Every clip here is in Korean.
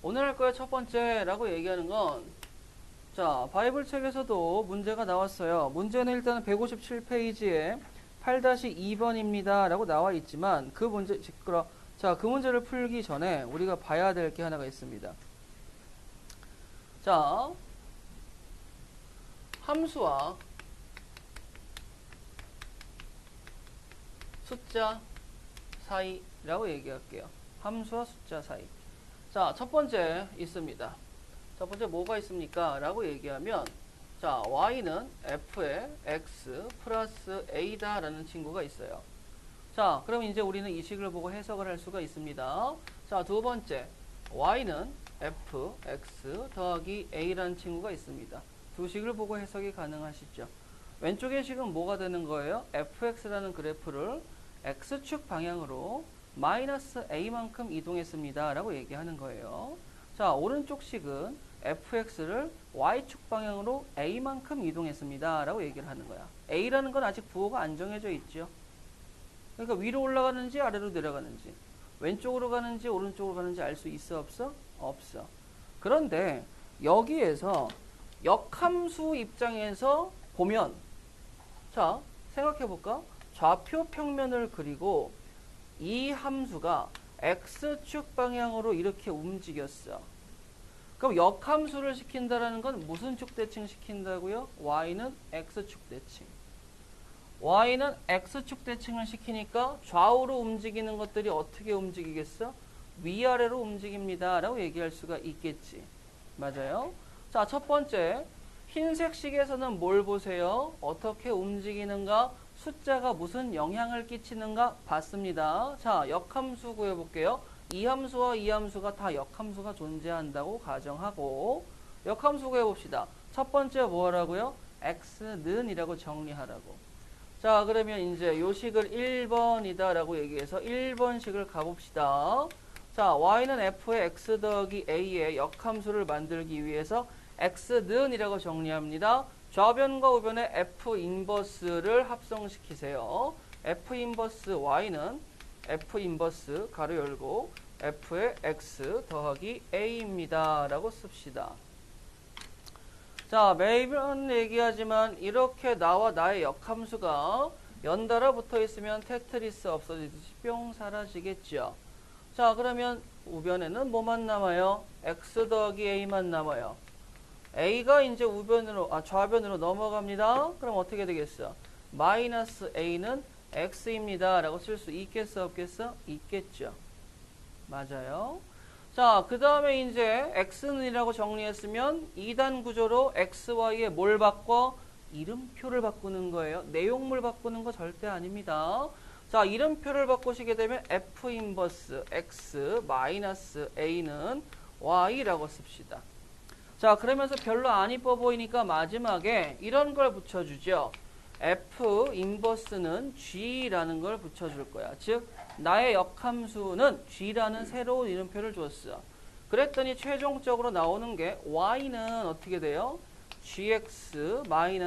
오늘 할 거의 첫 번째라고 얘기하는 건, 자, 바이블 책에서도 문제가 나왔어요. 문제는 일단 157페이지에 8-2번입니다. 라고 나와 있지만, 그 문제, 시끄러. 자, 그 문제를 풀기 전에 우리가 봐야 될 게 하나가 있습니다. 자, 함수와 숫자 사이라고 얘기할게요. 함수와 숫자 사이. 자, 첫 번째 있습니다. 첫 번째 뭐가 있습니까? 라고 얘기하면, 자, y는 f의 x 플러스 a다 라는 친구가 있어요. 자, 그럼 이제 우리는 이 식을 보고 해석을 할 수가 있습니다. 자, 두 번째, y는 f x 더하기 a라는 친구가 있습니다. 두 식을 보고 해석이 가능하시죠. 왼쪽의 식은 뭐가 되는 거예요? fx라는 그래프를 x축 방향으로 마이너스 a만큼 이동했습니다 라고 얘기하는 거예요. 자, 오른쪽 식은 fx를 y축 방향으로 a만큼 이동했습니다 라고 얘기를 하는 거야. a라는 건 아직 부호가 안 정해져 있죠. 그러니까 위로 올라가는지 아래로 내려가는지, 왼쪽으로 가는지 오른쪽으로 가는지 알 수 있어 없어? 없어. 그런데 여기에서 역함수 입장에서 보면, 자, 생각해 볼까? 좌표 평면을 그리고 이 함수가 x축 방향으로 이렇게 움직였어. 그럼 역함수를 시킨다라는 건 무슨 축 대칭 시킨다고요? y는 x축 대칭. y는 x축 대칭을 시키니까 좌우로 움직이는 것들이 어떻게 움직이겠어? 위아래로 움직입니다 라고 얘기할 수가 있겠지. 맞아요? 자, 첫 번째, 흰색 식에서는 뭘 보세요? 어떻게 움직이는가? 숫자가 무슨 영향을 끼치는가 봤습니다. 자, 역함수 구해볼게요. 이 함수와 이 함수가 다 역함수가 존재한다고 가정하고, 역함수 구해봅시다. 첫 번째 뭐 하라고요? x는 이라고 정리하라고. 자, 그러면 이제 요 식을 1번이다 라고 얘기해서 1번식을 가봅시다. 자, y는 f의 x 더하기 a의 역함수를 만들기 위해서 x는 이라고 정리합니다. 좌변과 우변의 f 인버스를 합성시키세요. f 인버스 y는 f 인버스 가로 열고 f의 x 더하기 a입니다 라고 씁시다. 자, 매번 얘기하지만 이렇게 나와 나의 역함수가 연달아 붙어 있으면 테트리스 없어지듯이 뿅 사라지겠죠. 자, 그러면 우변에는 뭐만 남아요? x 더하기 a만 남아요. a가 이제 좌변으로 넘어갑니다. 그럼 어떻게 되겠어? 마이너스 a는 x입니다 라고 쓸 수 있겠어 없겠어? 있겠죠. 맞아요. 자, 그 다음에 이제 x는 이라고 정리했으면 2단 구조로 xy에 뭘 바꿔? 이름표를 바꾸는 거예요. 내용물 바꾸는 거 절대 아닙니다. 자, 이름표를 바꾸시게 되면 f 인버스 x 마이너스 a는 y라고 씁시다. 자, 그러면서 별로 안 이뻐 보이니까 마지막에 이런 걸 붙여주죠. f 인버스는 g라는 걸 붙여줄 거야. 즉, 나의 역함수는 g라는 새로운 이름표를 줬어. 그랬더니 최종적으로 나오는 게 y는 어떻게 돼요? gx-a가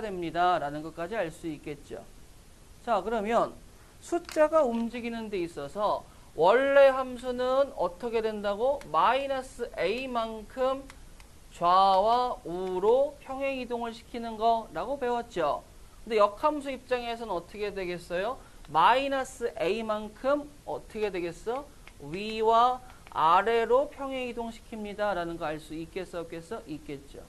됩니다 라는 것까지 알 수 있겠죠. 자, 그러면 숫자가 움직이는 데 있어서 원래 함수는 어떻게 된다고? 마이너스 a만큼 좌와 우로 평행 이동을 시키는 거라고 배웠죠. 근데 역함수 입장에서는 어떻게 되겠어요? 마이너스 a만큼 어떻게 되겠어? 위와 아래로 평행 이동시킵니다 라는 거 알 수 있겠어 없겠어? 있겠죠.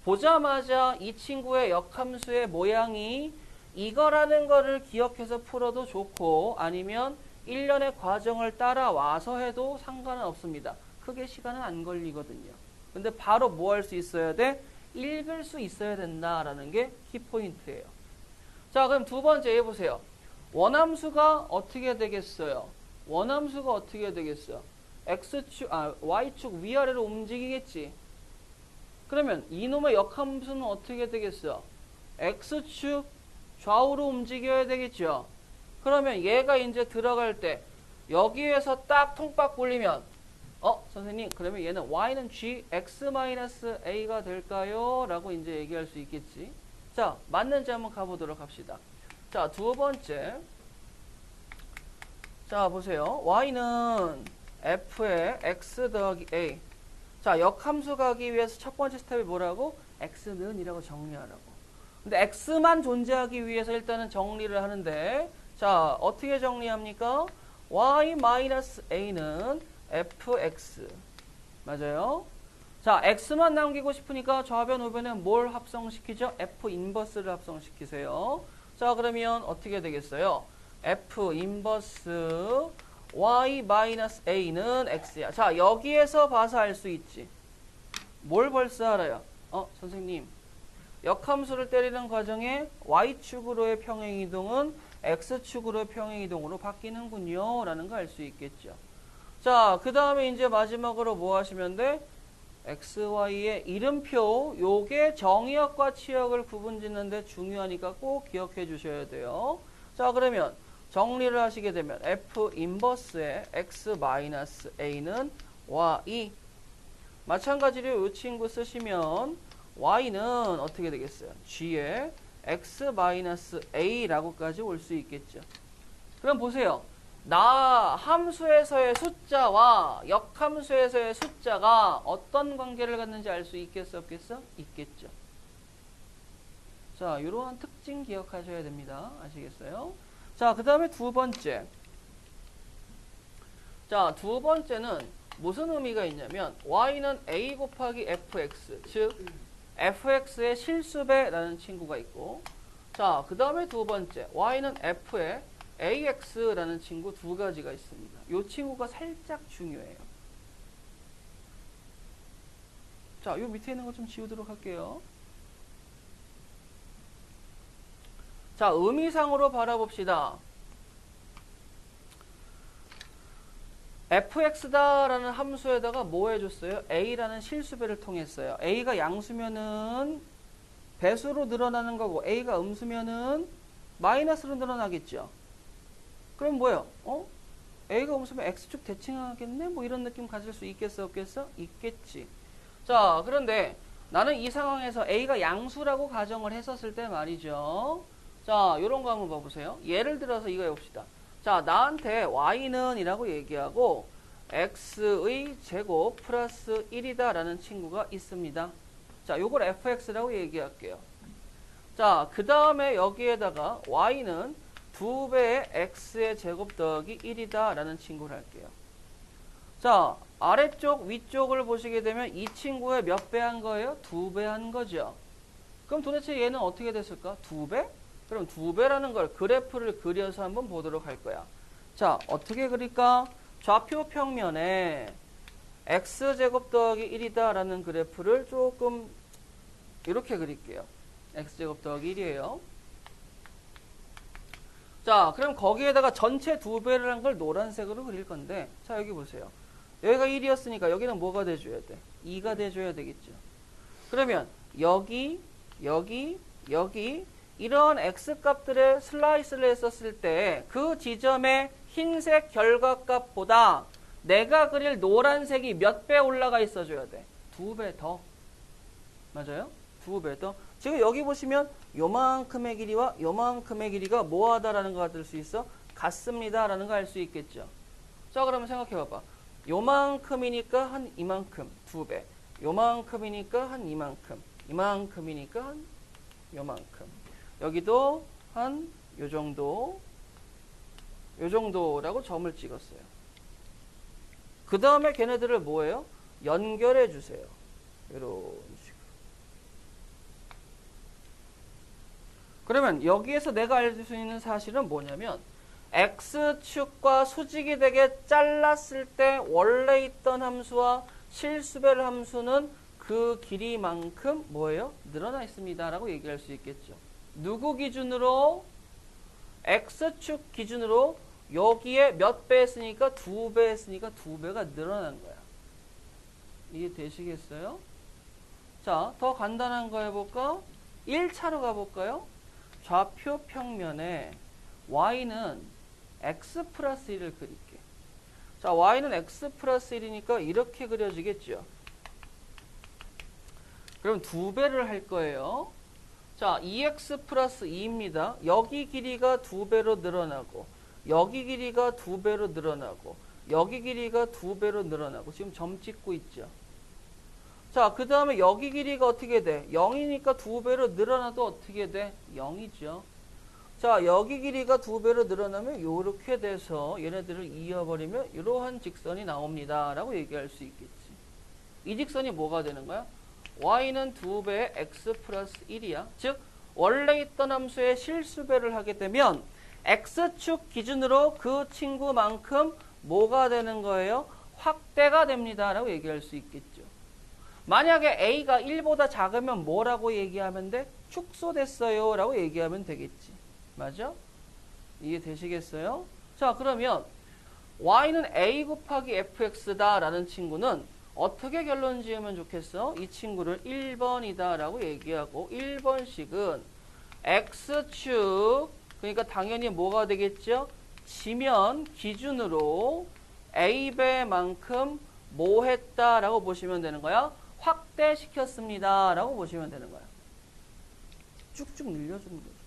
보자마자 이 친구의 역함수의 모양이 이거라는 거를 기억해서 풀어도 좋고, 아니면 일련의 과정을 따라와서 해도 상관은 없습니다. 크게 시간은 안 걸리거든요. 근데 바로 뭐 할 수 있어야 돼? 읽을 수 있어야 된다라는 게 키포인트예요. 자, 그럼 두 번째 해보세요. 원함수가 어떻게 되겠어요? 원함수가 어떻게 되겠어? y축 위아래로 움직이겠지. 그러면 이놈의 역함수는 어떻게 되겠어? x축 좌우로 움직여야 되겠죠. 그러면 얘가 이제 들어갈 때 여기에서 딱 통박 굴리면 선생님, 그러면 얘는 y는 gx-a가 될까요? 라고 이제 얘기할 수 있겠지. 자, 맞는지 한번 가보도록 합시다. 자, 두 번째. 자, 보세요. y는 f의 x 더하기 a. 자, 역함수 가기 위해서 첫 번째 스텝이 뭐라고? x는 이라고 정리하라고. 근데 x만 존재하기 위해서 일단은 정리를 하는데, 자, 어떻게 정리합니까? y-a는 fx. 맞아요? 자, x만 남기고 싶으니까 좌변, 우변에 뭘 합성시키죠? f 인버스를 합성시키세요. 자, 그러면 어떻게 되겠어요? f 인버스 y-a는 x야. 자, 여기에서 봐서 알 수 있지. 뭘 벌써 알아요? 선생님. 역함수를 때리는 과정에 y축으로의 평행이동은 x축으로의 평행이동으로 바뀌는군요. 라는 거 알 수 있겠죠. 자, 그 다음에 이제 마지막으로 뭐 하시면 돼? XY의 이름표, 요게 정의역과 치역을 구분 짓는데 중요하니까 꼭 기억해 주셔야 돼요. 자, 그러면 정리를 하시게 되면 F 인버스의 X-A는 Y. 마찬가지로 이 친구 쓰시면 Y는 어떻게 되겠어요? G의 X-A라고까지 올 수 있겠죠. 그럼 보세요. 나 함수에서의 숫자와 역함수에서의 숫자가 어떤 관계를 갖는지 알 수 있겠어, 없겠어? 있겠죠. 자, 이러한 특징 기억하셔야 됩니다. 아시겠어요? 자, 그 다음에 두 번째. 자, 두 번째는 무슨 의미가 있냐면 y는 a 곱하기 fx, 즉 fx의 실수배라는 친구가 있고, 자, 그 다음에 두 번째 y는 f의 AX라는 친구 두 가지가 있습니다. 이 친구가 살짝 중요해요. 자, 요 밑에 있는 거 좀 지우도록 할게요. 자, 의미상으로 바라봅시다. fx다라는 함수에다가 뭐 해줬어요? a라는 실수배를 통했어요. a가 양수면은 배수로 늘어나는 거고 a가 음수면은 마이너스로 늘어나겠죠. 그럼 뭐예요? a가 음수면 x축 대칭하겠네? 뭐 이런 느낌 가질 수 있겠어, 없겠어? 있겠지. 자, 그런데 나는 이 상황에서 a가 양수라고 가정을 했었을 때 말이죠. 자, 요런 거 한번 봐보세요. 예를 들어서 이거 해봅시다. 자, 나한테 y는 이라고 얘기하고 x의 제곱 플러스 1이다 라는 친구가 있습니다. 자, 요걸 fx라고 얘기할게요. 자, 그 다음에 여기에다가 y는 2배의 x의 제곱 더하기 1이다 라는 친구를 할게요. 자, 아래쪽 위쪽을 보시게 되면 이 친구의 몇 배 한 거예요? 2배 한 거죠. 그럼 도대체 얘는 어떻게 됐을까? 2배? 그럼 2배라는 걸 그래프를 그려서 한번 보도록 할 거야. 자, 어떻게 그릴까? 좌표 평면에 x제곱 더하기 1이다 라는 그래프를 조금 이렇게 그릴게요. x제곱 더하기 1이에요. 자, 그럼 거기에다가 전체 2배를 한 걸 노란색으로 그릴 건데, 자, 여기 보세요. 여기가 1이었으니까 여기는 뭐가 돼줘야 돼? 2가 돼줘야 되겠죠. 그러면 여기, 여기, 여기 이런 x값들의 슬라이스를 했었을 때 그 지점의 흰색 결과값보다 내가 그릴 노란색이 몇 배 올라가 있어줘야 돼? 2배 더. 맞아요? 2배 더. 지금 여기 보시면 요만큼의 길이와 요만큼의 길이가 뭐하다라는 거 같을 수 있어? 같습니다 라는 거 알 수 있겠죠. 자, 그러면 생각해 봐봐. 요만큼이니까 한 이만큼 2배, 요만큼이니까 한 이만큼, 이만큼이니까 한 요만큼, 여기도 한 요정도, 요정도라고 점을 찍었어요. 그 다음에 걔네들을 뭐예요? 연결해 주세요. 이런 식으로. 그러면 여기에서 내가 알 수 있는 사실은 뭐냐면 x축과 수직이 되게 잘랐을 때 원래 있던 함수와 실수별 함수는 그 길이만큼 뭐예요? 늘어나 있습니다 라고 얘기할 수 있겠죠. 누구 기준으로? x축 기준으로 여기에 몇 배 했으니까 2배 했으니까 2배가 늘어난 거야. 이해 되시겠어요? 자, 더 간단한 거 해볼까? 1차로 가볼까요? 좌표 평면에 y는 x 플러스 1을 그릴게. 자, y는 x 플러스 1이니까 이렇게 그려지겠죠. 그럼 2배를 할 거예요. 자, 2x 플러스 2입니다. 여기 길이가 2배로 늘어나고 여기 길이가 2배로 늘어나고 여기 길이가 2배로 늘어나고 지금 점 찍고 있죠. 자, 그 다음에 여기 길이가 어떻게 돼? 0이니까 2배로 늘어나도 어떻게 돼? 0이죠. 자, 여기 길이가 2배로 늘어나면 이렇게 돼서 얘네들을 이어버리면 이러한 직선이 나옵니다. 라고 얘기할 수 있겠지. 이 직선이 뭐가 되는 거야? y는 2배의 x 플러스 1이야. 즉 원래 있던 함수의 실수배를 하게 되면 x축 기준으로 그 친구만큼 뭐가 되는 거예요? 확대가 됩니다. 라고 얘기할 수 있겠죠. 만약에 a가 1보다 작으면 뭐라고 얘기하면 돼? 축소됐어요. 라고 얘기하면 되겠지. 맞아? 이해되시겠어요? 자, 그러면 y는 a 곱하기 fx다 라는 친구는 어떻게 결론 지으면 좋겠어? 이 친구를 1번이다 라고 얘기하고 1번식은 x축, 그러니까 당연히 뭐가 되겠죠? 지면 기준으로 a배만큼 뭐 했다 라고 보시면 되는 거야? 확대시켰습니다 라고 보시면 되는 거야. 쭉쭉 늘려주는 거죠.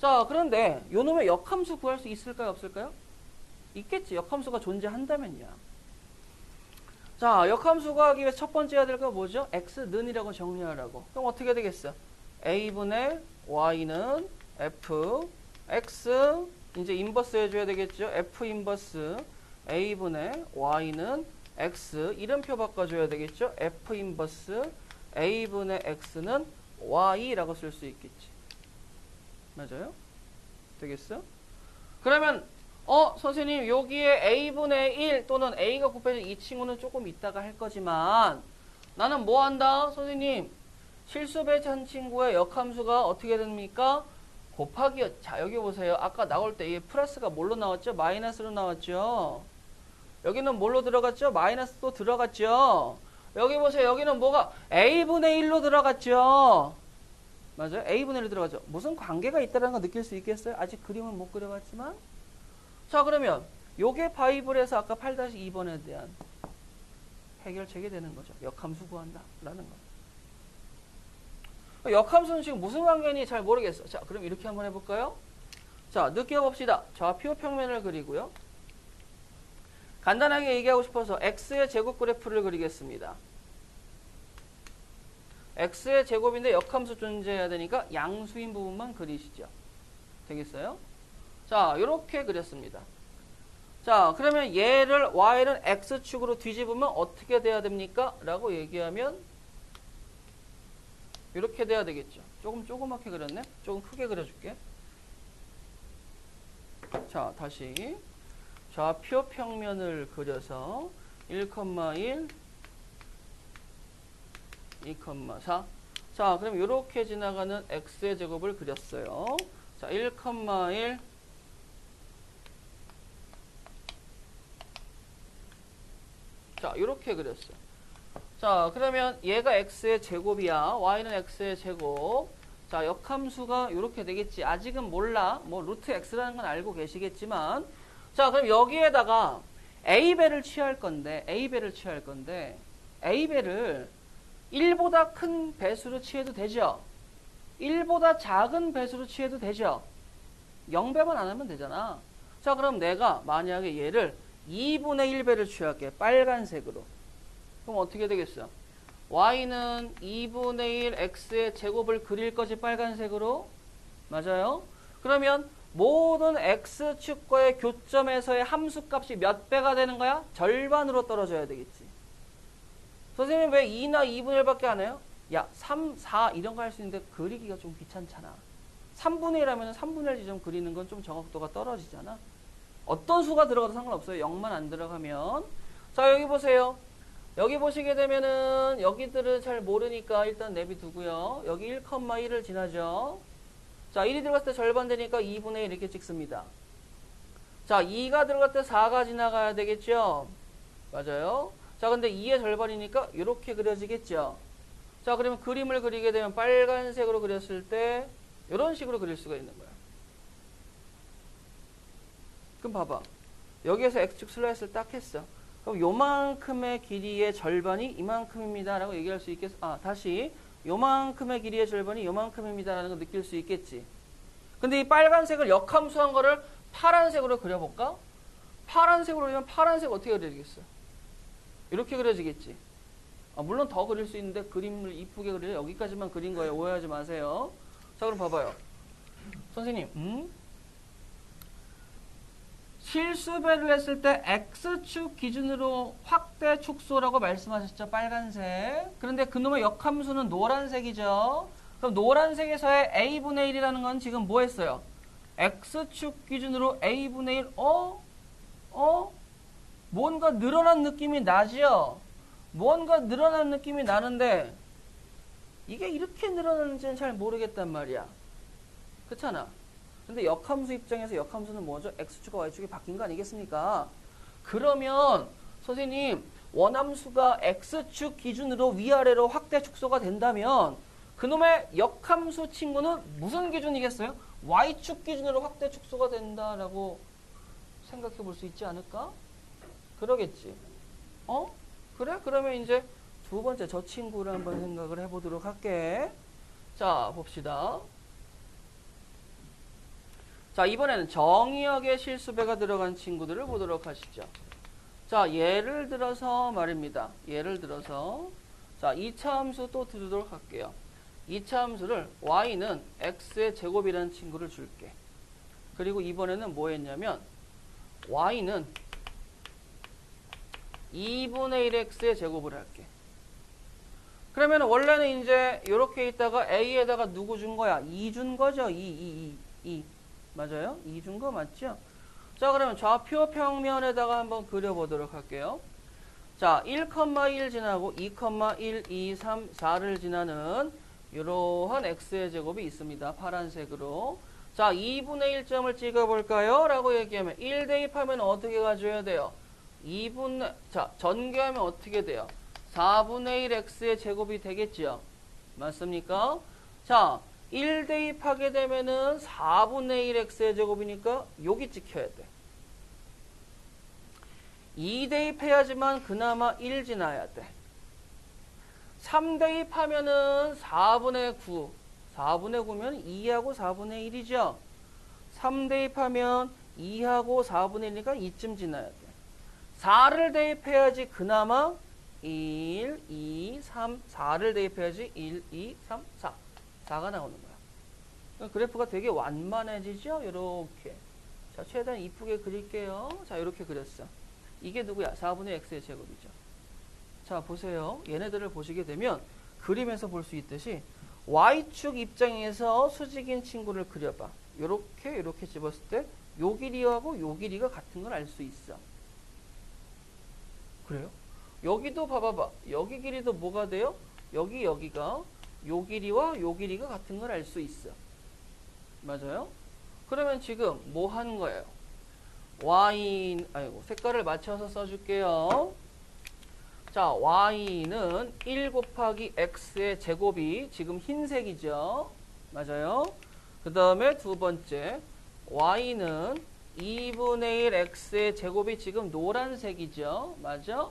자, 그런데 요놈의 역함수 구할 수 있을까요? 없을까요? 있겠지. 역함수가 존재한다면요. 자, 역함수 구하기 위해 첫 번째 해야 될 거 뭐죠? x는이라고 정리하라고. 그럼 어떻게 되겠어? a분의 y는 f, x, 이제 인버스 해줘야 되겠죠? f 인버스 a분의 y는 x, 이름표 바꿔줘야 되겠죠? f 인버스 a분의 x는 y라고 쓸 수 있겠지. 맞아요? 되겠어? 그러면 선생님 여기에 a분의 1 또는 a가 곱해져 이 친구는 조금 이따가 할 거지만 나는 뭐 한다? 선생님 실수 배제한 친구의 역함수가 어떻게 됩니까? 곱하기. 자, 여기 보세요. 아까 나올 때 이 플러스가 뭘로 나왔죠? 마이너스로 나왔죠. 여기는 뭘로 들어갔죠? 마이너스도 들어갔죠. 여기 보세요. 여기는 뭐가 a분의 1로 들어갔죠. 맞아요? a분의 1로 들어가죠. 무슨 관계가 있다는 거 느낄 수 있겠어요? 아직 그림은 못 그려봤지만. 자, 그러면 요게 바이블에서 아까 8-2번에 대한 해결책이 되는 거죠. 역함수 구한다 라는 거. 역함수는 지금 무슨 관계인지 잘 모르겠어. 자, 그럼 이렇게 한번 해볼까요? 자, 느껴봅시다. 좌표 평면을 그리고요. 간단하게 얘기하고 싶어서 x의 제곱 그래프를 그리겠습니다. x의 제곱인데 역함수 존재해야 되니까 양수인 부분만 그리시죠. 되겠어요? 자, 이렇게 그렸습니다. 자, 그러면 얘를 y를 x축으로 뒤집으면 어떻게 돼야 됩니까? 라고 얘기하면 이렇게 돼야 되겠죠. 조금 조그맣게 그렸네? 조금 크게 그려줄게. 자, 다시 좌표 평면을 그려서 1,1 2,4. 자, 그럼 이렇게 지나가는 x의 제곱을 그렸어요. 자, 1,1 자, 이렇게 그렸어요. 자, 그러면 얘가 x의 제곱이야. y는 x의 제곱. 자, 역함수가 이렇게 되겠지. 아직은 몰라. 뭐 루트 x라는 건 알고 계시겠지만. 자, 그럼 여기에다가 a배를 취할 건데 a배를 1보다 큰 배수로 취해도 되죠. 1보다 작은 배수로 취해도 되죠. 0배만 안 하면 되잖아. 자, 그럼 내가 만약에 얘를 2분의 1배를 취할게. 빨간색으로. 그럼 어떻게 되겠어? y는 2분의 1 x의 제곱을 그릴 거지, 빨간색으로. 맞아요? 그러면 모든 x축과의 교점에서의 함수값이 몇 배가 되는 거야? 절반으로 떨어져야 되겠지. 선생님 왜 2나 2분의 1밖에 안 해요? 야, 3, 4 이런 거 할 수 있는데 그리기가 좀 귀찮잖아. 3분의 1하면 3분의 1 지점 그리는 건 좀 정확도가 떨어지잖아. 어떤 수가 들어가도 상관없어요. 0만 안 들어가면. 자, 여기 보세요. 여기 보시게 되면은 여기들은 잘 모르니까 일단 내비두고요. 여기 1,1을 지나죠. 자, 1이 들어갔을 때 절반 되니까 2분의 1 이렇게 찍습니다. 자, 2가 들어갈 때 4가 지나가야 되겠죠. 맞아요. 자, 근데 2의 절반이니까 이렇게 그려지겠죠. 자, 그러면 그림을 그리게 되면 빨간색으로 그렸을 때 이런 식으로 그릴 수가 있는 거야. 그럼 봐봐. 여기에서 x축 슬라이스를 딱 했어. 그럼 요만큼의 길이의 절반이 이만큼입니다 라고 얘기할 수 있겠어. 아, 다시 요만큼의 길이의 절반이 요만큼입니다 라는 걸 느낄 수 있겠지. 근데 이 빨간색을 역함수한 거를 파란색으로 그려볼까? 파란색으로 그리면 파란색 어떻게 그려지겠어? 이렇게 그려지겠지. 물론 더 그릴 수 있는데 그림을 이쁘게 그리려 여기까지만 그린 거예요. 오해하지 마세요. 자, 그럼 봐봐요. 선생님, 실수배를 했을 때 X축 기준으로 확대 축소라고 말씀하셨죠? 빨간색. 그런데 그놈의 역함수는 노란색이죠. 그럼 노란색에서의 A분의 1이라는 건 지금 뭐 했어요? X축 기준으로 A분의 1, 뭔가 늘어난 느낌이 나죠? 뭔가 늘어난 느낌이 나는데 이게 이렇게 늘어나는지는 잘 모르겠단 말이야. 그렇잖아. 근데 역함수 입장에서 역함수는 뭐죠? X축과 Y축이 바뀐 거 아니겠습니까? 그러면 선생님 원함수가 X축 기준으로 위아래로 확대 축소가 된다면 그놈의 역함수 친구는 무슨 기준이겠어요? Y축 기준으로 확대 축소가 된다라고 생각해 볼 수 있지 않을까? 그러겠지. 그래? 그러면 이제 두 번째 저 친구를 한번 생각을 해보도록 할게. 자, 봅시다. 자, 이번에는 정의역의 실수배가 들어간 친구들을 보도록 하시죠. 자, 예를 들어서 말입니다. 예를 들어서 자, 2차 함수 또 두도록 할게요. 2차 함수를 y는 x의 제곱이라는 친구를 줄게. 그리고 이번에는 뭐 했냐면 y는 2분의 1x의 제곱을 할게. 그러면 원래는 이제 이렇게 있다가 a에다가 누구 준 거야? 2 준 거죠? 2. 맞아요? 2 준 거 맞죠? 자, 그러면 좌표 평면에다가 한번 그려보도록 할게요. 자, 1,1 지나고 2,1, 2, 3, 4를 지나는 이러한 x의 제곱이 있습니다. 파란색으로. 자, 2분의 1점을 찍어볼까요? 라고 얘기하면 1 대입하면 어떻게 가져야 돼요? 자, 전개하면 어떻게 돼요? 4분의 1 x의 제곱이 되겠죠? 맞습니까? 자, 1 대입하게 되면은 4분의 1 x의 제곱이니까 여기 찍혀야 돼. 2 대입해야지만 그나마 1 지나야 돼. 3 대입하면은 4분의 9. 4분의 9면 2하고 4분의 1이죠? 3 대입하면 2하고 4분의 1이니까 2쯤 지나야 돼. 4를 대입해야지 그나마 1, 2, 3, 4를 대입해야지 1, 2, 3, 4. 4가 나오는 거야. 그래프가 되게 완만해지죠? 이렇게. 자, 최대한 이쁘게 그릴게요. 자, 이렇게 그렸어. 이게 누구야? 4분의 x의 제곱이죠. 자, 보세요. 얘네들을 보시게 되면 그림에서 볼 수 있듯이 y축 입장에서 수직인 친구를 그려봐. 이렇게 집었을 때 요 길이하고 요 길이가 같은 걸 알 수 있어. 그래요? 여기도 봐봐봐. 여기 길이도 뭐가 돼요? 여기가 요 길이와 요 길이가 같은 걸 알 수 있어. 맞아요? 그러면 지금 뭐 하는 거예요? 색깔을 맞춰서 써줄게요. 자, y는 1 곱하기 x의 제곱이 지금 흰색이죠. 맞아요? 그 다음에 두 번째, y는 2분의 1 x의 제곱이 지금 노란색이죠. 맞아?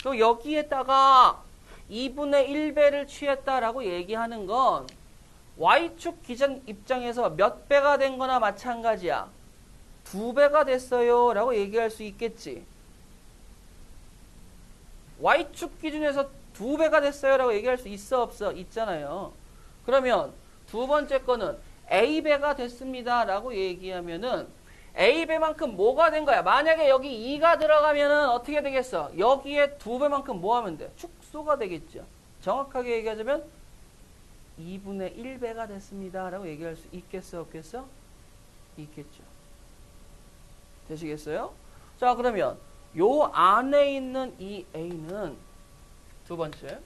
그럼 여기에다가 2분의 1배를 취했다라고 얘기하는 건 y축 기준 입장에서 몇 배가 된 거나 마찬가지야. 2배가 됐어요 라고 얘기할 수 있겠지. y축 기준에서 2배가 됐어요 라고 얘기할 수 있어 없어? 있잖아요. 그러면 두 번째 거는 a배가 됐습니다 라고 얘기하면은 a배만큼 뭐가 된 거야? 만약에 여기 2가 들어가면은 어떻게 되겠어? 여기에 2배만큼 뭐 하면 돼? 축소가 되겠죠. 정확하게 얘기하자면 2분의 1배가 됐습니다 라고 얘기할 수 있겠어 없겠어? 있겠죠. 되시겠어요? 자, 그러면 요 안에 있는 이 a는 두 번째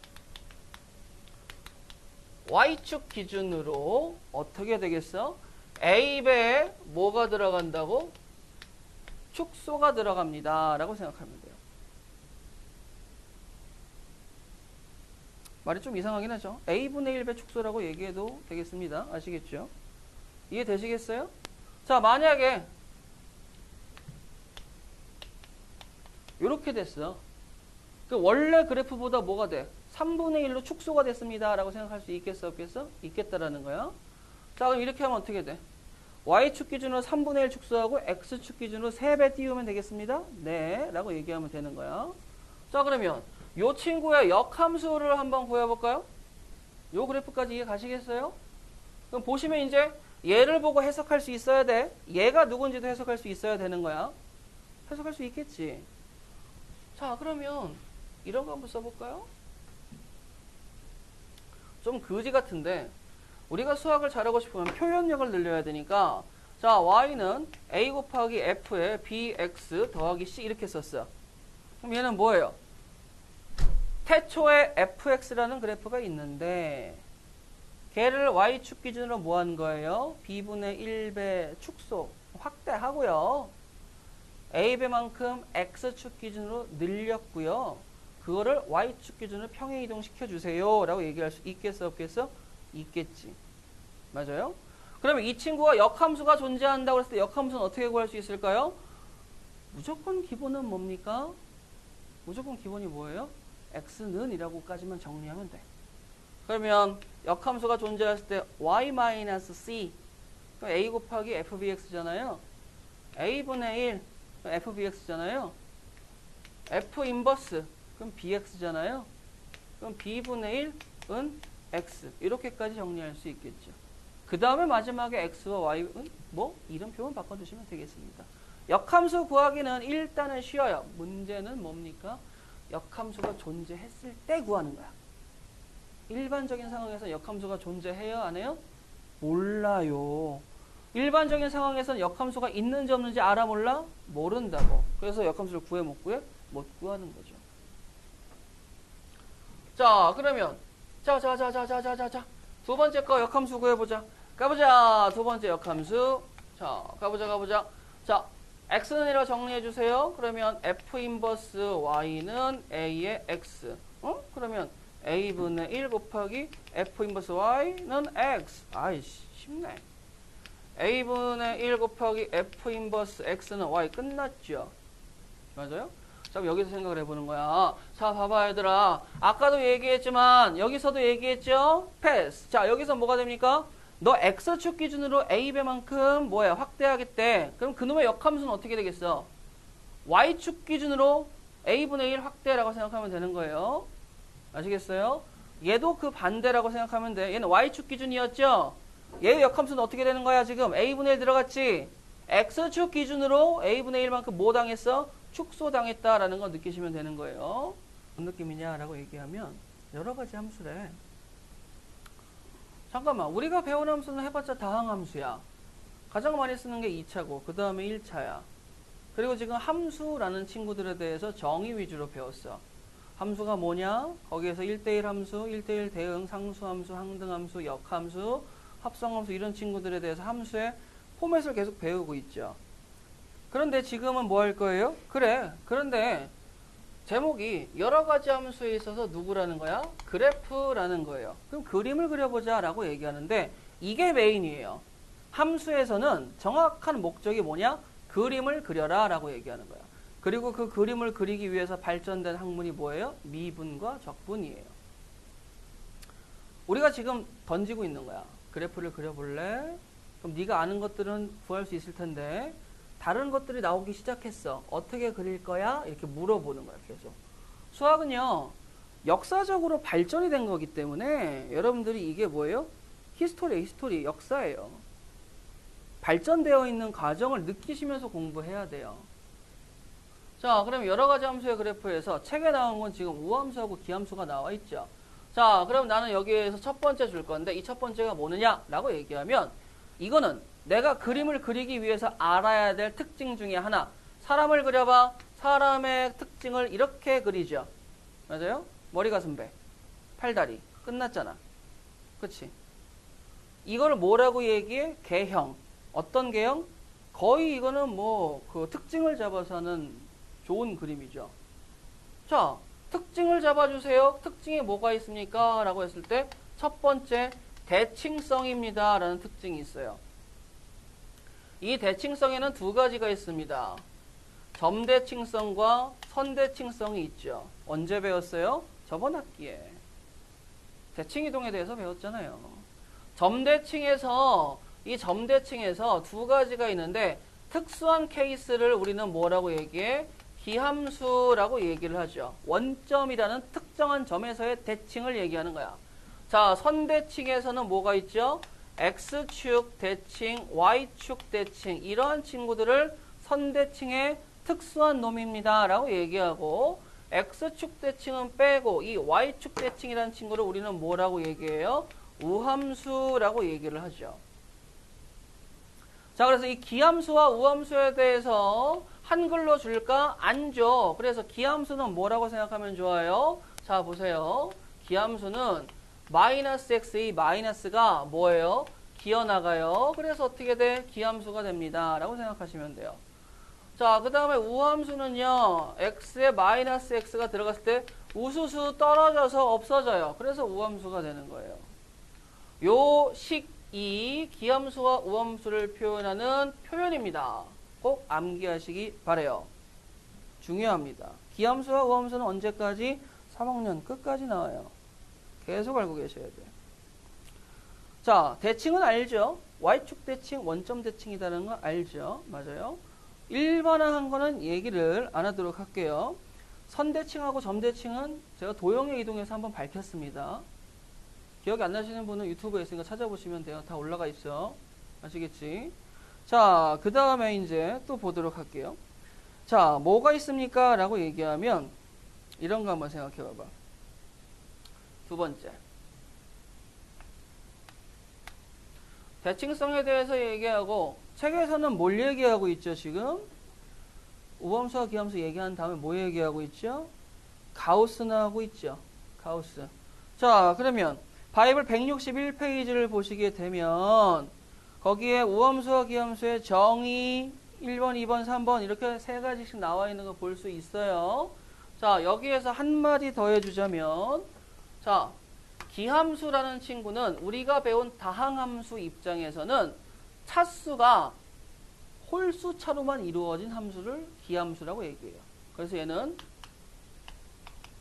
y축 기준으로 어떻게 되겠어? a배에 뭐가 들어간다고? 축소가 들어갑니다 라고 생각하면 돼요. 말이 좀 이상하긴 하죠. a분의 1배 축소라고 얘기해도 되겠습니다. 아시겠죠? 이해되시겠어요? 자, 만약에 이렇게 됐어. 그 원래 그래프보다 뭐가 돼? 3분의 1로 축소가 됐습니다 라고 생각할 수 있겠어 없겠어? 있겠다라는 거야. 자, 그럼 이렇게 하면 어떻게 돼? y축 기준으로 3분의 1 축소하고 x축 기준으로 3배 띄우면 되겠습니다. 네, 라고 얘기하면 되는 거야. 자, 그러면 요 친구의 역함수를 한번 구해볼까요? 요 그래프까지 이해 가시겠어요? 그럼 보시면 이제 얘를 보고 해석할 수 있어야 돼. 얘가 누군지도 해석할 수 있어야 되는 거야. 해석할 수 있겠지. 자, 그러면 이런 거 한번 써볼까요? 좀 거지 같은데 우리가 수학을 잘하고 싶으면 표현력을 늘려야 되니까 자, y는 a 곱하기 f에 bx 더하기 c 이렇게 썼어. 그럼 얘는 뭐예요? 태초에 fx라는 그래프가 있는데 걔를 y축 기준으로 뭐 한 거예요? b분의 1배 축소, 확대하고요. a배만큼 x축 기준으로 늘렸고요. 그거를 y축 기준으로 평행 이동시켜 주세요. 라고 얘기할 수 있겠어, 없겠어? 있겠지. 맞아요? 그러면 이 친구가 역함수가 존재한다고 했을 때 역함수는 어떻게 구할 수 있을까요? 무조건 기본은 뭡니까? 무조건 기본이 뭐예요? x는 이라고까지만 정리하면 돼. 그러면 역함수가 존재했을 때 y-c 그럼 a 곱하기 fbx잖아요. a분의 1 fbx잖아요. f 인버스 그럼 bx잖아요. 그럼 b분의 1은 x 이렇게까지 정리할 수 있겠죠. 그 다음에 마지막에 x와 y은 뭐 이런 표현 바꿔주시면 되겠습니다. 역함수 구하기는 일단은 쉬워요. 문제는 뭡니까? 역함수가 존재했을 때 구하는 거야. 일반적인 상황에서 역함수가 존재해요? 안 해요? 몰라요. 일반적인 상황에서는 역함수가 있는지 없는지 알아 몰라? 모른다고. 그래서 역함수를 구해 못 구해? 못 구하는 거죠. 자, 그러면 자. 두 번째 거 역함수 구해보자. 가보자. 두 번째 역함수. 자, 가보자. 자, x는 1로 정리해주세요. 그러면 f 인버스 y는 a의 x. 그러면 a분의 1 곱하기 f 인버스 y는 x. 아이씨, 쉽네. a분의 1 곱하기 f 인버스 x는 y 끝났죠. 맞아요? 자, 그럼 여기서 생각을 해보는 거야. 자, 봐봐 얘들아. 아까도 얘기했지만 여기서도 얘기했죠? 패스. 자, 여기서 뭐가 됩니까? 너 x축 기준으로 a배만큼 뭐야? 확대하겠대. 그럼 그놈의 역함수는 어떻게 되겠어? y축 기준으로 a분의 1 확대라고 생각하면 되는 거예요. 아시겠어요? 얘도 그 반대라고 생각하면 돼. 얘는 y축 기준이었죠? 얘의 역함수는 어떻게 되는 거야 지금? a분의 1 들어갔지? x축 기준으로 a분의 1만큼 뭐 당했어? 축소당했다라는 거 느끼시면 되는 거예요. 무슨 느낌이냐라고 얘기하면 여러 가지 함수래. 잠깐만, 우리가 배운 함수는 해봤자 다항함수야. 가장 많이 쓰는 게 2차고 그 다음에 1차야. 그리고 지금 함수라는 친구들에 대해서 정의 위주로 배웠어. 함수가 뭐냐? 거기에서 1대1 함수, 1대1 대응, 상수함수, 항등함수, 역함수, 합성함수 이런 친구들에 대해서 함수의 포맷을 계속 배우고 있죠. 그런데 지금은 뭐 할 거예요? 그래. 그런데 제목이 여러 가지 함수에 있어서 누구라는 거야? 그래프라는 거예요. 그럼 그림을 그려보자 라고 얘기하는데 이게 메인이에요. 함수에서는 정확한 목적이 뭐냐? 그림을 그려라 라고 얘기하는 거야. 그리고 그 그림을 그리기 위해서 발전된 학문이 뭐예요? 미분과 적분이에요. 우리가 지금 던지고 있는 거야. 그래프를 그려볼래? 그럼 네가 아는 것들은 구할 수 있을 텐데 다른 것들이 나오기 시작했어. 어떻게 그릴 거야? 이렇게 물어보는 거야, 계속. 수학은요, 역사적으로 발전이 된 거기 때문에 여러분들이 이게 뭐예요? 히스토리, 역사예요. 발전되어 있는 과정을 느끼시면서 공부해야 돼요. 자, 그럼 여러 가지 함수의 그래프에서 책에 나온 건 지금 우함수하고 기함수가 나와 있죠. 자, 그럼 나는 여기에서 첫 번째 줄 건데 이 첫 번째가 뭐느냐? 라고 얘기하면 이거는 내가 그림을 그리기 위해서 알아야 될 특징 중에 하나. 사람을 그려봐. 사람의 특징을 이렇게 그리죠. 맞아요? 머리, 가슴, 배, 팔다리. 끝났잖아. 그치? 이걸 뭐라고 얘기해? 개형. 어떤 개형? 거의 이거는 뭐 그 특징을 잡아서 하는 좋은 그림이죠. 자, 특징을 잡아주세요. 특징이 뭐가 있습니까? 라고 했을 때 첫 번째 대칭성입니다. 라는 특징이 있어요. 이 대칭성에는 두 가지가 있습니다. 점대칭성과 선대칭성이 있죠. 언제 배웠어요? 저번 학기에. 대칭이동에 대해서 배웠잖아요. 점대칭에서 이 점대칭에서 두 가지가 있는데 특수한 케이스를 우리는 뭐라고 얘기해? 기함수라고 얘기를 하죠. 원점이라는 특정한 점에서의 대칭을 얘기하는 거야. 자, 선대칭에서는 뭐가 있죠? X축 대칭, Y축 대칭, 이러한 친구들을 선대칭의 특수한 놈입니다 라고 얘기하고, X축 대칭은 빼고 이 Y축 대칭이라는 친구를 우리는 뭐라고 얘기해요? 우함수라고 얘기를 하죠. 자, 그래서 이 기함수와 우함수에 대해서 한글로 줄까? 안 줘. 그래서 기함수는 뭐라고 생각하면 좋아요? 자, 보세요. 기함수는 마이너스 x, 이 마이너스가 뭐예요? 기어나가요. 그래서 어떻게 돼? 기함수가 됩니다 라고 생각하시면 돼요. 자, 그 다음에 우함수는요, x에 마이너스 x가 들어갔을 때 우수수 떨어져서 없어져요. 그래서 우함수가 되는 거예요. 요 식이 기함수와 우함수를 표현하는 표현입니다. 꼭 암기하시기 바래요. 중요합니다. 기함수와 우함수는 언제까지? 3학년 끝까지 나와요. 계속 알고 계셔야 돼요. 자, 대칭은 알죠? Y축 대칭, 원점 대칭이라는 거 알죠? 맞아요. 일반화한 거는 얘기를 안 하도록 할게요. 선대칭하고 점대칭은 제가 도형에 이동해서 한번 밝혔습니다. 기억이 안 나시는 분은 유튜브에 있으니까 찾아보시면 돼요. 다 올라가 있어. 아시겠지? 자, 그 다음에 이제 또 보도록 할게요. 자, 뭐가 있습니까? 라고 얘기하면 이런 거 한번 생각해 봐봐. 두 번째. 대칭성에 대해서 얘기하고, 책에서는 뭘 얘기하고 있죠, 지금? 우함수와 기함수 얘기한 다음에 뭐 얘기하고 있죠? 가우스 나오고 있죠. 가우스. 자, 그러면 바이블 161페이지를 보시게 되면 거기에 우함수와 기함수의 정의 1번, 2번, 3번 이렇게 세 가지씩 나와 있는 거 볼 수 있어요. 자, 여기에서 한마디 더 해주자면, 자, 기함수라는 친구는 우리가 배운 다항함수 입장에서는 차수가 홀수차로만 이루어진 함수를 기함수라고 얘기해요. 그래서 얘는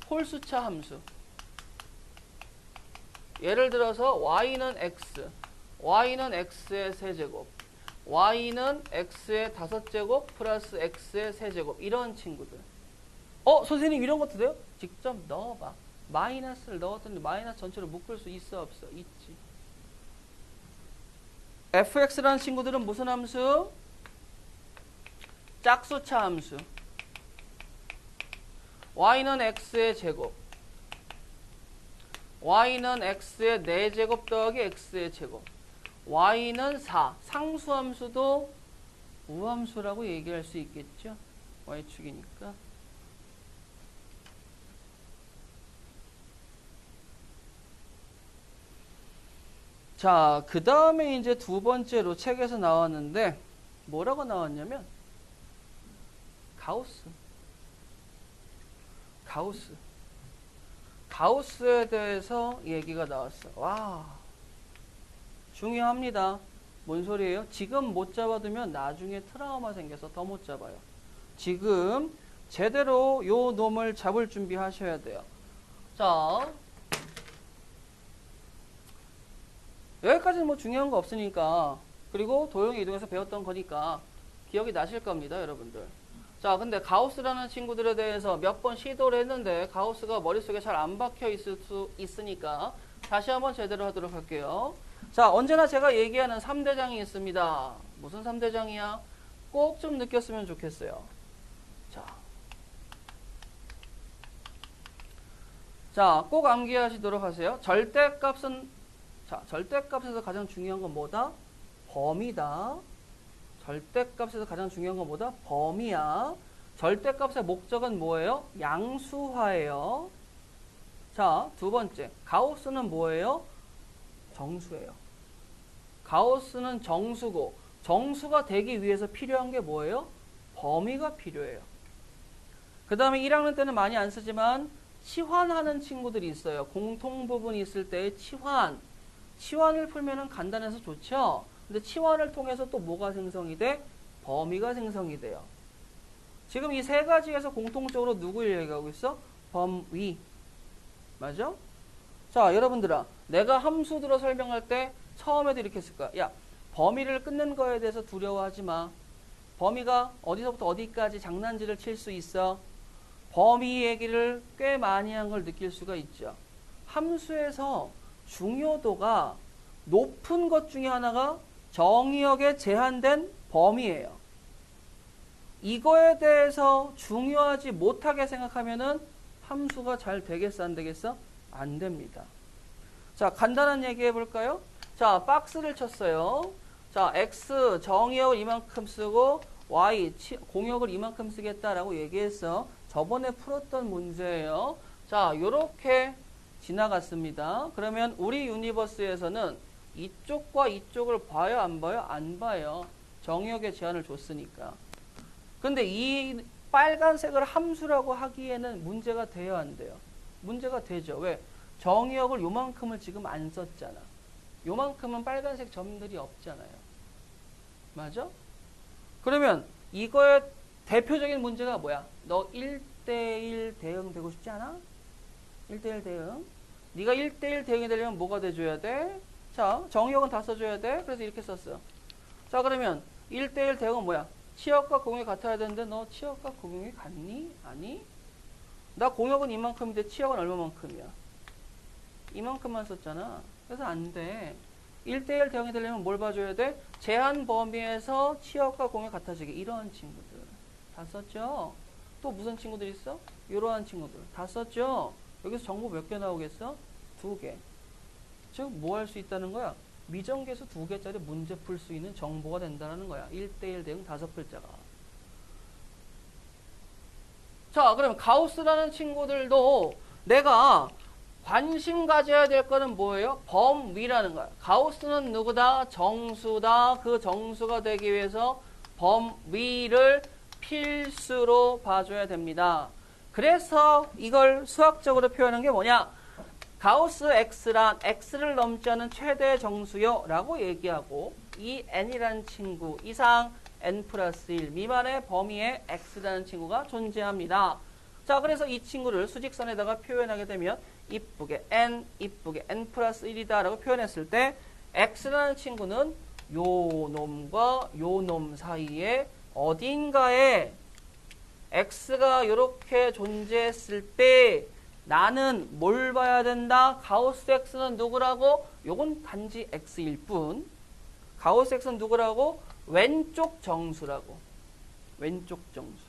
홀수차 함수. 예를 들어서 y는 x, y는 x의 세제곱, y는 x의 5제곱 플러스 x의 세제곱, 이런 친구들. 선생님 이런 것도 돼요? 직접 넣어봐. 마이너스를 넣었더니 마이너스 전체로 묶을 수 있어 없어? 있지. fx라는 친구들은 무슨 함수? 짝수차 함수. y는 x의 제곱, y는 x의 4제곱 더하기 x의 제곱, y는 4. 상수함수도 우함수라고 얘기할 수 있겠죠? y축이니까. 자, 그 다음에 이제 두 번째로 책에서 나왔는데 뭐라고 나왔냐면 가우스. 가우스에 대해서 얘기가 나왔어. 와, 중요합니다. 뭔 소리예요? 지금 못 잡아두면 나중에 트라우마 생겨서 더 못 잡아요. 지금 제대로 요 놈을 잡을 준비하셔야 돼요. 자, 여기까지는 뭐 중요한 거 없으니까, 그리고 도형에 이동해서 배웠던 거니까 기억이 나실 겁니다, 여러분들. 자, 근데 가우스라는 친구들에 대해서 몇 번 시도를 했는데 가우스가 머릿속에 잘 안 박혀 있을 수 있으니까 다시 한번 제대로 하도록 할게요. 자, 언제나 제가 얘기하는 3대장이 있습니다. 무슨 3대장이야? 꼭 좀 느꼈으면 좋겠어요. 자, 꼭 암기하시도록 하세요. 절대값은, 자, 절대값에서 가장 중요한 건 뭐다? 범위다. 절대값에서 가장 중요한 건 뭐다? 범위야. 절대값의 목적은 뭐예요? 양수화예요. 자, 두 번째. 가우스는 뭐예요? 정수예요. 가우스는 정수고, 정수가 되기 위해서 필요한 게 뭐예요? 범위가 필요해요. 그 다음에 1학년 때는 많이 안 쓰지만 치환하는 친구들이 있어요. 공통 부분이 있을 때의 치환. 치환을 풀면은 간단해서 좋죠? 근데 치환을 통해서 또 뭐가 생성이 돼? 범위가 생성이 돼요. 지금 이 세 가지에서 공통적으로 누구를 얘기하고 있어? 범위. 맞아? 자, 여러분들아, 내가 함수 들어 설명할 때 처음에도 이렇게 했을 거야. 야, 범위를 끊는 거에 대해서 두려워하지 마. 범위가 어디서부터 어디까지 장난질을 칠 수 있어. 범위 얘기를 꽤 많이 한 걸 느낄 수가 있죠. 함수에서 중요도가 높은 것 중에 하나가 정의역에 제한된 범위예요. 이거에 대해서 중요하지 못하게 생각하면은 함수가 잘 되겠어, 안 되겠어? 안 됩니다. 자, 간단한 얘기 해볼까요? 자, 박스를 쳤어요. 자, x 정의역을 이만큼 쓰고 y 공역을 이만큼 쓰겠다라고 얘기했어. 저번에 풀었던 문제예요. 자, 요렇게 지나갔습니다. 그러면 우리 유니버스에서는 이쪽과 이쪽을 봐요, 안 봐요? 안 봐요. 정의역의 제한을 줬으니까. 근데 이 빨간색을 함수라고 하기에는 문제가 돼요, 안 돼요? 문제가 되죠. 왜? 정의역을 요만큼을 지금 안 썼잖아. 요만큼은 빨간색 점들이 없잖아요. 맞아? 그러면 이거의 대표적인 문제가 뭐야? 너 1대1 대응 되고 싶지 않아? 1대1 대응. 네가 1대1 대응이 되려면 뭐가 돼줘야 돼? 자, 정의역은 다 써줘야 돼. 그래서 이렇게 썼어. 자, 그러면 1대1 대응은 뭐야? 치역과 공역이 같아야 되는데 너 치역과 공역이 같니? 아니? 나 공역은 이만큼인데 치역은 얼마만큼이야? 이만큼만 썼잖아. 그래서 안 돼. 1대1 대응이 되려면 뭘 봐줘야 돼? 제한 범위에서 치역과 공역 같아지게. 이러한 친구들. 다 썼죠? 또 무슨 친구들 있어? 이러한 친구들. 다 썼죠? 여기서 정보 몇 개 나오겠어? 2개. 즉, 뭐 할 수 있다는 거야? 미정계수 2개짜리 문제 풀 수 있는 정보가 된다는 거야. 1대1 대응 5글자가. 자, 그러면 가우스라는 친구들도 내가 관심 가져야 될 거는 뭐예요? 범위라는 거야. 가우스는 누구다? 정수다. 그 정수가 되기 위해서 범위를 필수로 봐줘야 됩니다. 그래서 이걸 수학적으로 표현한 게 뭐냐? 가우스 x란 x를 넘지 않은 최대 정수요 라고 얘기하고 이 n이라는 친구 이상 n 플러스 1 미만의 범위에 x라는 친구가 존재합니다. 자, 그래서 이 친구를 수직선에다가 표현하게 되면 이쁘게 n 플러스 1이다 라고 표현했을 때 x라는 친구는 요 놈과 요 놈 사이에 어딘가에 x가 이렇게 존재했을 때 나는 뭘 봐야 된다? 가우스 x는 누구라고? 요건 단지 x일 뿐. 가우스 x는 누구라고? 왼쪽 정수라고. 왼쪽 정수.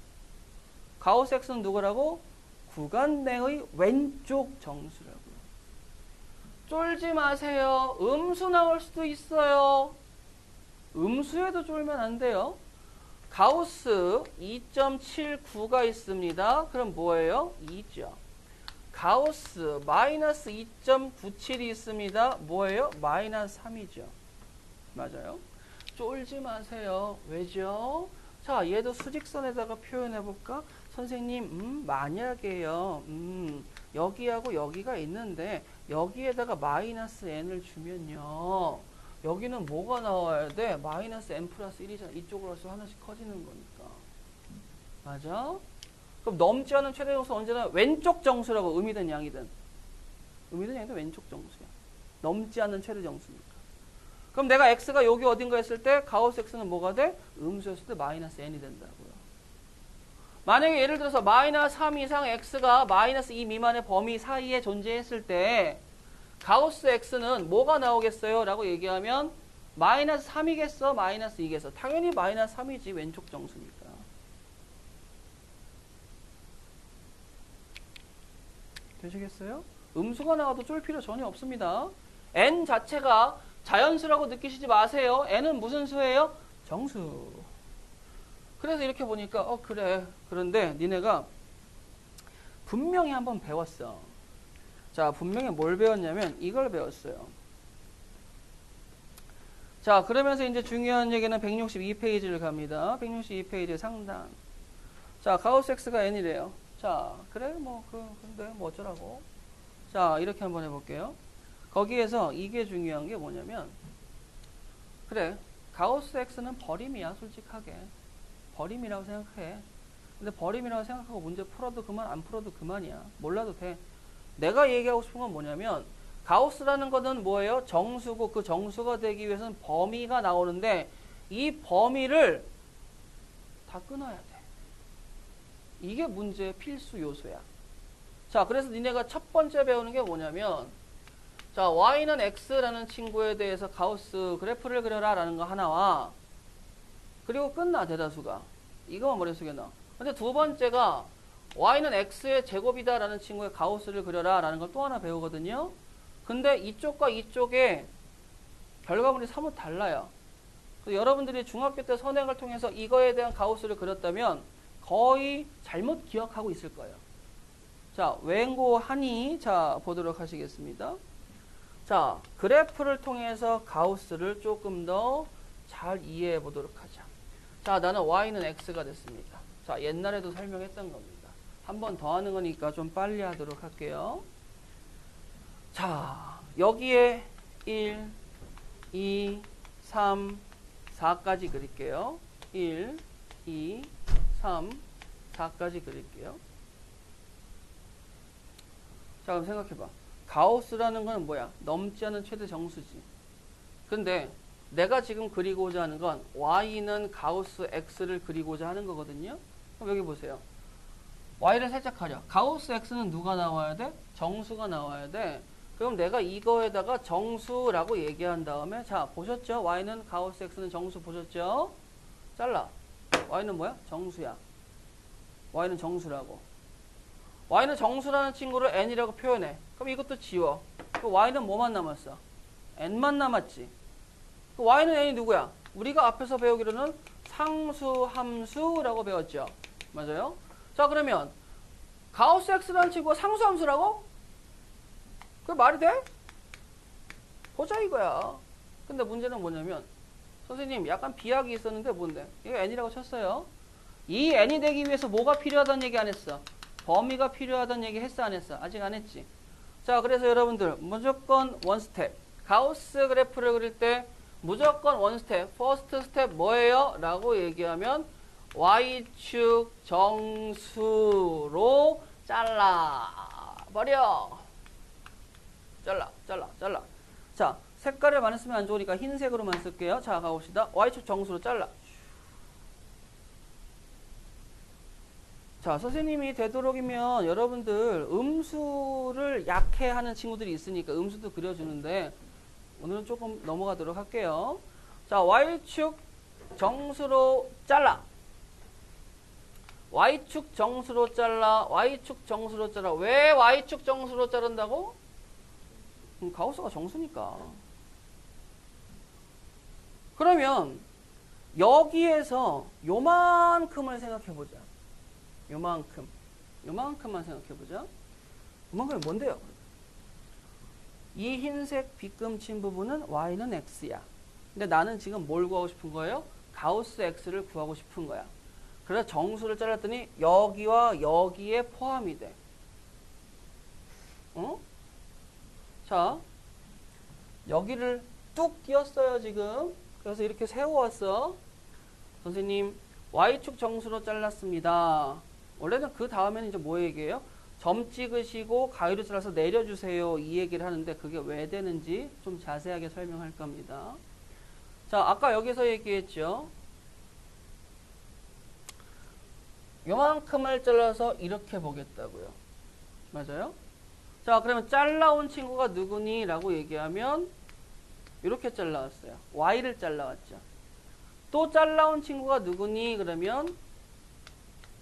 가우스 x는 누구라고? 구간 내의 왼쪽 정수라고요. 쫄지 마세요. 음수 나올 수도 있어요. 음수에도 쫄면 안 돼요. 가우스 2.79가 있습니다. 그럼 뭐예요? 2죠. 가우스 마이너스 2.97이 있습니다. 뭐예요? 마이너스 3이죠. 맞아요? 쫄지 마세요. 왜죠? 자, 얘도 수직선에다가 표현해볼까? 선생님, 만약에요. 여기하고 여기가 있는데 여기에다가 마이너스 n을 주면요. 여기는 뭐가 나와야 돼? 마이너스 n 플러스 1이잖아. 이쪽으로 해서 하나씩 커지는 거니까. 맞아? 그럼 넘지 않은 최대 정수 언제나 왼쪽 정수라고 음이든 양이든. 음이든 양이든 왼쪽 정수야. 넘지 않는 최대 정수니까. 그럼 내가 x가 여기 어딘가 했을 때 가우스 x는 뭐가 돼? 음수였을 때 마이너스 n이 된다고요. 만약에 예를 들어서 마이너스 3 이상 x가 마이너스 2 미만의 범위 사이에 존재했을 때 가우스 x는 뭐가 나오겠어요? 라고 얘기하면 마이너스 3이겠어? 마이너스 2겠어? 당연히 마이너스 3이지. 왼쪽 정수니까. 되시겠어요? 음수가 나와도 쫄 필요 전혀 없습니다. n 자체가 자연수라고 느끼시지 마세요. n은 무슨 수예요? 정수. 그래서 이렇게 보니까 그래. 그런데 니네가 분명히 한번 배웠어. 자, 분명히 뭘 배웠냐면 이걸 배웠어요. 자, 그러면서 이제 중요한 얘기는 162페이지를 갑니다. 162페이지 상단. 자, 가우스 x가 n이래요. 자, 그래 근데 뭐 어쩌라고. 자, 이렇게 한번 해볼게요. 거기에서 이게 중요한 게 뭐냐면 그래, 가우스 x는 버림이야. 솔직하게 버림이라고 생각해. 근데 버림이라고 생각하고 문제 풀어도 그만, 안 풀어도 그만이야. 몰라도 돼. 내가 얘기하고 싶은 건 뭐냐면 가우스라는 것은 뭐예요? 정수고 그 정수가 되기 위해서는 범위가 나오는데 이 범위를 다 끊어야 돼. 이게 문제의 필수 요소야. 자, 그래서 니네가 첫 번째 배우는 게 뭐냐면 자, y는 x라는 친구에 대해서 가우스 그래프를 그려라 라는 거 하나와 그리고 끝나 대다수가. 이거만 머릿속에 넣어. 근데 두 번째가 y는 x의 제곱이다 라는 친구의 가우스를 그려라 라는 걸 또 하나 배우거든요. 근데 이쪽과 이쪽의 결과물이 사뭇 달라요. 그래서 여러분들이 중학교 때 선행을 통해서 이거에 대한 가우스를 그렸다면 거의 잘못 기억하고 있을 거예요. 자, 웬고하니 자 보도록 하시겠습니다. 자, 그래프를 통해서 가우스를 조금 더 잘 이해해 보도록 하자. 자, 나는 y는 x가 됐습니다. 자, 옛날에도 설명했던 겁니다. 한 번 더 하는 거니까 좀 빨리 하도록 할게요. 자, 여기에 1, 2, 3, 4까지 그릴게요. 1, 2, 3, 4까지 그릴게요. 자, 그럼 생각해봐. 가우스라는 건 뭐야? 넘지 않은 최대 정수지. 근데 내가 지금 그리고자 하는 건 y는 가우스 x를 그리고자 하는 거거든요. 그럼 여기 보세요. y를 살짝 가려. 가우스 x는 누가 나와야 돼? 정수가 나와야 돼. 그럼 내가 이거에다가 정수라고 얘기한 다음에 자, 보셨죠? y는 가우스 x는 정수 보셨죠? 잘라. y는 뭐야? 정수야. y는 정수라고. y는 정수라는 친구를 n이라고 표현해. 그럼 이것도 지워. 그럼 y는 뭐만 남았어? n만 남았지. 그 y는 n이 누구야? 우리가 앞에서 배우기로는 상수함수라고 배웠죠. 맞아요? 자, 그러면 가우스 x라는 친구가 상수함수라고? 그게 말이 돼? 보자 이거야. 근데 문제는 뭐냐면 선생님 약간 비약이 있었는데 뭔데? 이거 n이라고 쳤어요. 이 n이 되기 위해서 뭐가 필요하다는 얘기 안 했어? 범위가 필요하다는 얘기 했어 안 했어? 아직 안 했지. 자, 그래서 여러분들 무조건 원스텝. 가우스 그래프를 그릴 때 무조건 원스텝. 퍼스트 스텝 뭐예요? 라고 얘기하면 y축 정수로 잘라 버려. 잘라. 자, 색깔을 많이 쓰면 안 좋으니까 흰색으로만 쓸게요. 자, 가봅시다. y축 정수로 잘라. 자, 선생님이 되도록이면 여러분들 음수를 약해하는 친구들이 있으니까 음수도 그려주는데 오늘은 조금 넘어가도록 할게요. 자, y축 정수로 잘라. y축 정수로 잘라. y축 정수로 잘라. 왜 y축 정수로 자른다고? 가우스가 정수니까. 그러면 여기에서 요만큼을 생각해보자. 요만큼만 생각해보자. 요만큼이 뭔데요? 이 흰색 빗금친 부분은 y는 x야. 근데 나는 지금 뭘 구하고 싶은 거예요? 가우스 x를 구하고 싶은 거야. 그래서 정수를 잘랐더니 여기와 여기에 포함이 돼. 어? 자, 여기를 뚝 띄었어요 지금. 그래서 이렇게 세워왔어. 선생님 y축 정수로 잘랐습니다. 원래는 그 다음에는 이제 뭐 얘기해요? 점 찍으시고 가위로 잘라서 내려주세요. 이 얘기를 하는데 그게 왜 되는지 좀 자세하게 설명할 겁니다. 자, 아까 여기서 얘기했죠. 요만큼을 잘라서 이렇게 보겠다고요. 맞아요? 자, 그러면 잘라온 친구가 누구니? 라고 얘기하면 이렇게 잘라왔어요. y를 잘라왔죠. 또 잘라온 친구가 누구니? 그러면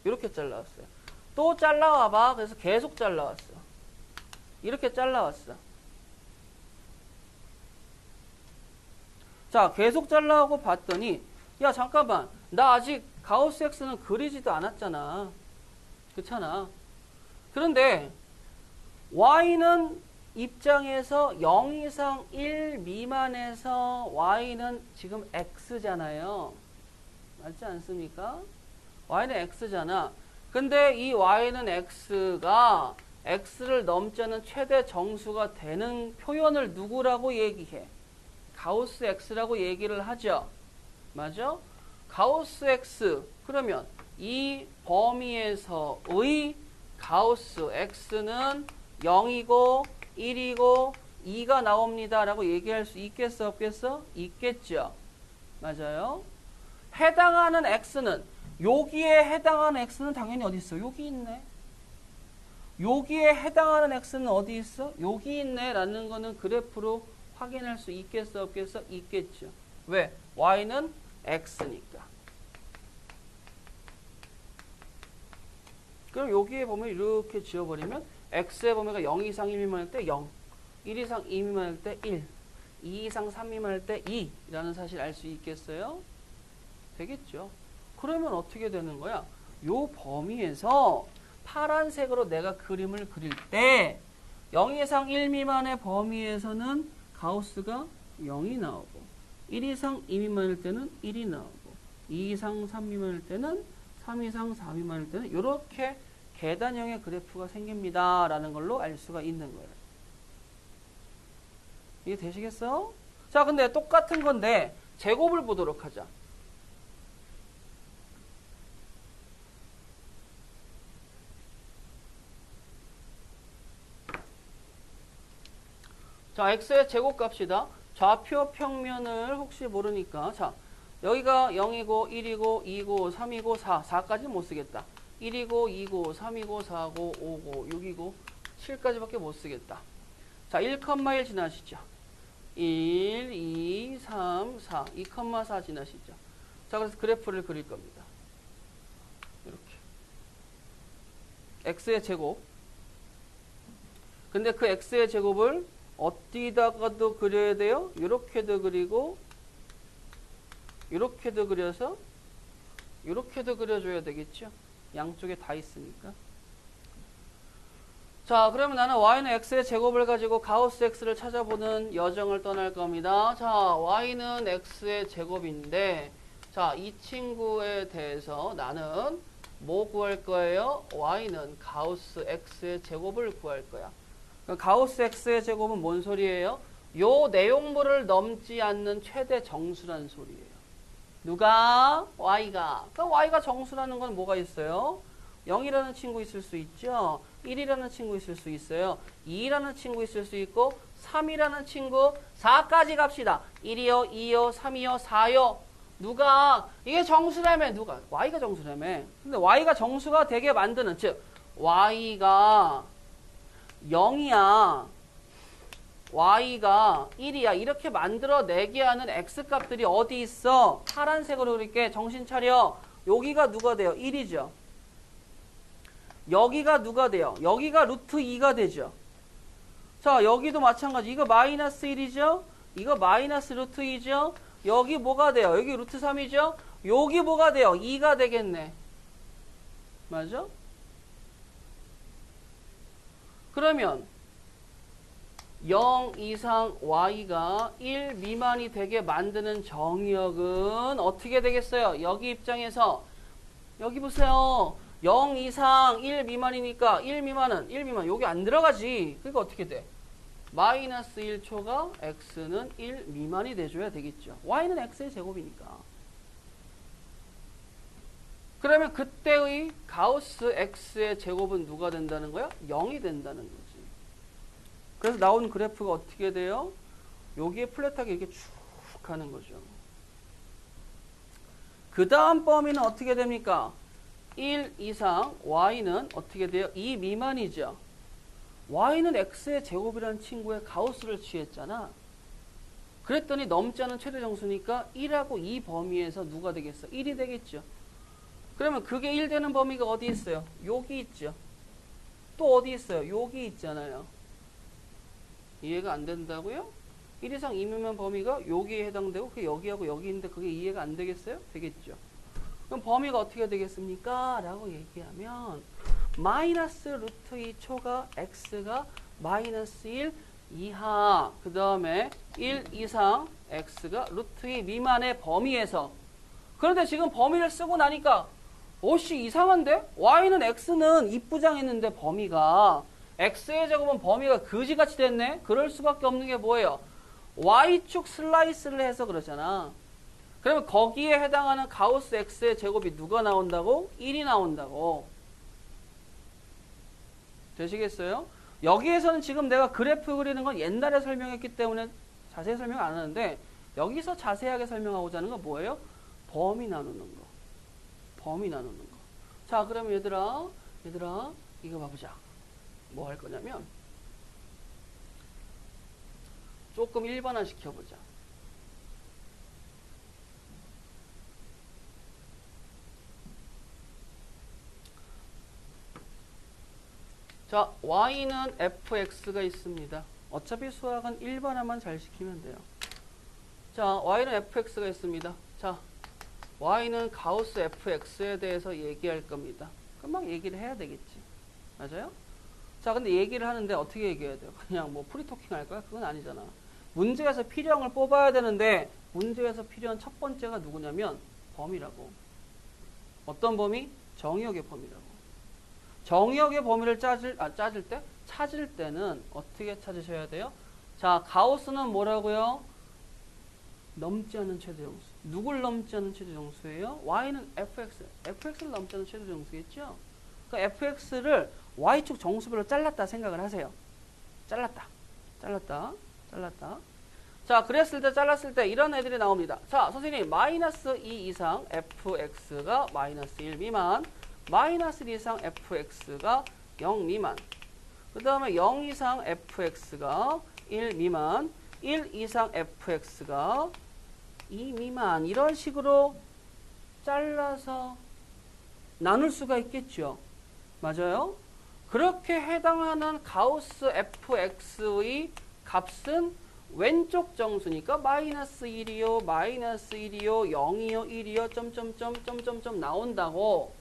이렇게 잘라왔어요. 또 잘라와봐. 그래서 계속 잘라왔어. 이렇게 잘라왔어. 자, 계속 잘라오고 봤더니 야, 잠깐만. 나 아직 가우스 x는 그리지도 않았잖아. 그렇잖아. 그런데 y는 입장에서 0 이상 1 미만에서 y는 지금 x잖아요. 맞지 않습니까? y는 x잖아. 근데 이 y는 x가 x를 넘지 않은 최대 정수가 되는 표현을 누구라고 얘기해? 가우스 x라고 얘기를 하죠. 맞아? 가우스 x. 그러면 이 범위에서의 가우스 x는 0이고 1이고 2가 나옵니다 라고 얘기할 수 있겠어 없겠어? 있겠죠. 맞아요. 해당하는 x는 여기에 해당하는 x는 당연히 어디 있어? 여기 있네. 여기에 해당하는 x는 어디 있어? 여기 있네 라는 거는 그래프로 확인할 수 있겠어 없겠어? 있겠죠. 왜? y는 x니까. 그럼 여기에 보면 이렇게 지워버리면 x의 범위가 0 이상 1 미만일 때 0, 1 이상 2 미만일 때 1, 2 이상 3 미만일 때 2 라는 사실 알 수 있겠어요? 되겠죠. 그러면 어떻게 되는 거야? 요 범위에서 파란색으로 내가 그림을 그릴 때 0 이상 1 미만의 범위에서는 가우스가 0이 나오고 1 이상 2 미만일 때는 1이 나오고 2 이상 3 미만일 때는 3 이상 4 미만일 때는 이렇게 계단형의 그래프가 생깁니다 라는 걸로 알 수가 있는 거예요. 이해 되시겠어? 자, 근데 똑같은 건데 제곱을 보도록 하자. 자, x의 제곱 값이다. 좌표 평면을 혹시 모르니까 자, 여기가 0이고 1이고 2고 3이고 4, 4까지 못 쓰겠다. 1이고 2고 3이고 4고 5고 6이고 7까지밖에 못 쓰겠다. 자, 1,1 지나시죠. 1, 2, 3, 4, 2,4 지나시죠. 자, 그래서 그래프를 그릴 겁니다. 이렇게. x의 제곱. 근데 그 x의 제곱을 어디다가도 그려야 돼요? 이렇게도 그리고 이렇게도 그려서 이렇게도 그려줘야 되겠죠? 양쪽에 다 있으니까. 자, 그러면 나는 y는 x의 제곱을 가지고 가우스 x를 찾아보는 여정을 떠날 겁니다. 자, y는 x의 제곱인데 자, 이 친구에 대해서 나는 뭐 구할 거예요? y는 가우스 x의 제곱을 구할 거야. 가우스 x의 제곱은 뭔 소리예요? 요 내용물을 넘지 않는 최대 정수란 소리예요. 누가? y가. 그럼 y가 정수라는 건 뭐가 있어요? 0이라는 친구 있을 수 있죠. 1이라는 친구 있을 수 있어요. 2라는 친구 있을 수 있고 3이라는 친구 4까지 갑시다. 1이요, 2요, 3이요, 4요. 누가? 이게 정수라며. 누가? y가 정수라며. 근데 y가 정수가 되게 만드는 즉 y가 0이야. y가 1이야. 이렇게 만들어내게 하는 x값들이 어디 있어? 파란색으로 그릴게. 정신 차려. 여기가 누가 돼요? 1이죠. 여기가 누가 돼요? 여기가 루트 2가 되죠. 자, 여기도 마찬가지. 이거 마이너스 1이죠? 이거 마이너스 루트 2죠? 여기 뭐가 돼요? 여기 루트 3이죠? 여기 뭐가 돼요? 2가 되겠네. 맞아? 그러면 0 이상 y가 1 미만이 되게 만드는 정의역은 어떻게 되겠어요? 여기 입장에서 여기 보세요. 0 이상 1 미만이니까 1 미만은 1 미만 여기 안 들어가지. 그러니까 어떻게 돼? 마이너스 1초가 x는 1 미만이 돼줘야 되겠죠. y는 x의 제곱이니까. 그러면 그때의 가우스 x의 제곱은 누가 된다는 거야? 0이 된다는 거지. 그래서 나온 그래프가 어떻게 돼요? 여기에 플랫하게 이렇게 쭉 가는 거죠. 그 다음 범위는 어떻게 됩니까? 1 이상 y는 어떻게 돼요? 2 미만이죠. y는 x의 제곱이라는 친구의 가우스를 취했잖아. 그랬더니 넘지 않은 최대 정수니까 1하고 2 범위에서 누가 되겠어? 1이 되겠죠. 그러면 그게 1 되는 범위가 어디 있어요? 여기 있죠. 또 어디 있어요? 여기 있잖아요. 이해가 안 된다고요? 1 이상 2 미만 범위가 여기에 해당되고 그게 여기하고 여기 있는데 그게 이해가 안 되겠어요? 되겠죠. 그럼 범위가 어떻게 되겠습니까? 라고 얘기하면 마이너스 루트 2초가 x가 마이너스 1 이하 그 다음에 1 이상 x가 루트 2 미만의 범위에서 그런데 지금 범위를 쓰고 나니까 오씨 이상한데? y는 x는 입부장했는데 범위가 x의 제곱은 범위가 거지같이 됐네? 그럴 수밖에 없는 게 뭐예요? y축 슬라이스를 해서 그러잖아. 그러면 거기에 해당하는 가우스 x의 제곱이 누가 나온다고? 1이 나온다고. 되시겠어요? 여기에서는 지금 내가 그래프 그리는 건 옛날에 설명했기 때문에 자세히 설명 안 하는데 여기서 자세하게 설명하고자 하는 건 뭐예요? 범위 나누는 거. 범위 나누는 거. 자, 그러면 얘들아 이거 봐보자. 뭐 할 거냐면 조금 일반화 시켜보자. 자, y는 fx가 있습니다. 어차피 수학은 일반화만 잘 시키면 돼요. 자, y는 fx가 있습니다. 자, y는 가우스 fx에 대해서 얘기할 겁니다. 금방 얘기를 해야 되겠지. 맞아요? 자, 근데 얘기를 하는데 어떻게 얘기해야 돼요? 그냥 뭐 프리토킹 할까요? 그건 아니잖아. 문제에서 필요한 걸 뽑아야 되는데 문제에서 필요한 첫 번째가 누구냐면 범위라고. 어떤 범위? 정의역의 범위라고. 정의역의 범위를 찾을 때는 어떻게 찾으셔야 돼요? 자, 가우스는 뭐라고요? 넘지 않는 최대정수. 누굴 넘지 않는 최대정수예요? y는 fx를 넘지 않는 최대정수겠죠? 그러니까 fx를 y축 정수별로 잘랐다 생각을 하세요. 잘랐다. 자, 잘랐을 때 이런 애들이 나옵니다. 자, 선생님, 마이너스 2 이상 fx가 마이너스 1 미만, 마이너스 1 이상 fx가 0 미만, 그 다음에 0 이상 fx가 1 미만, 1 이상 fx가 2 미만, 이런 식으로 잘라서 나눌 수가 있겠죠. 맞아요? 그렇게 해당하는 가우스 fx의 값은 왼쪽 정수니까 마이너스 1이요, 마이너스 1이요, 0이요, 1이요, 점점점 나온다고.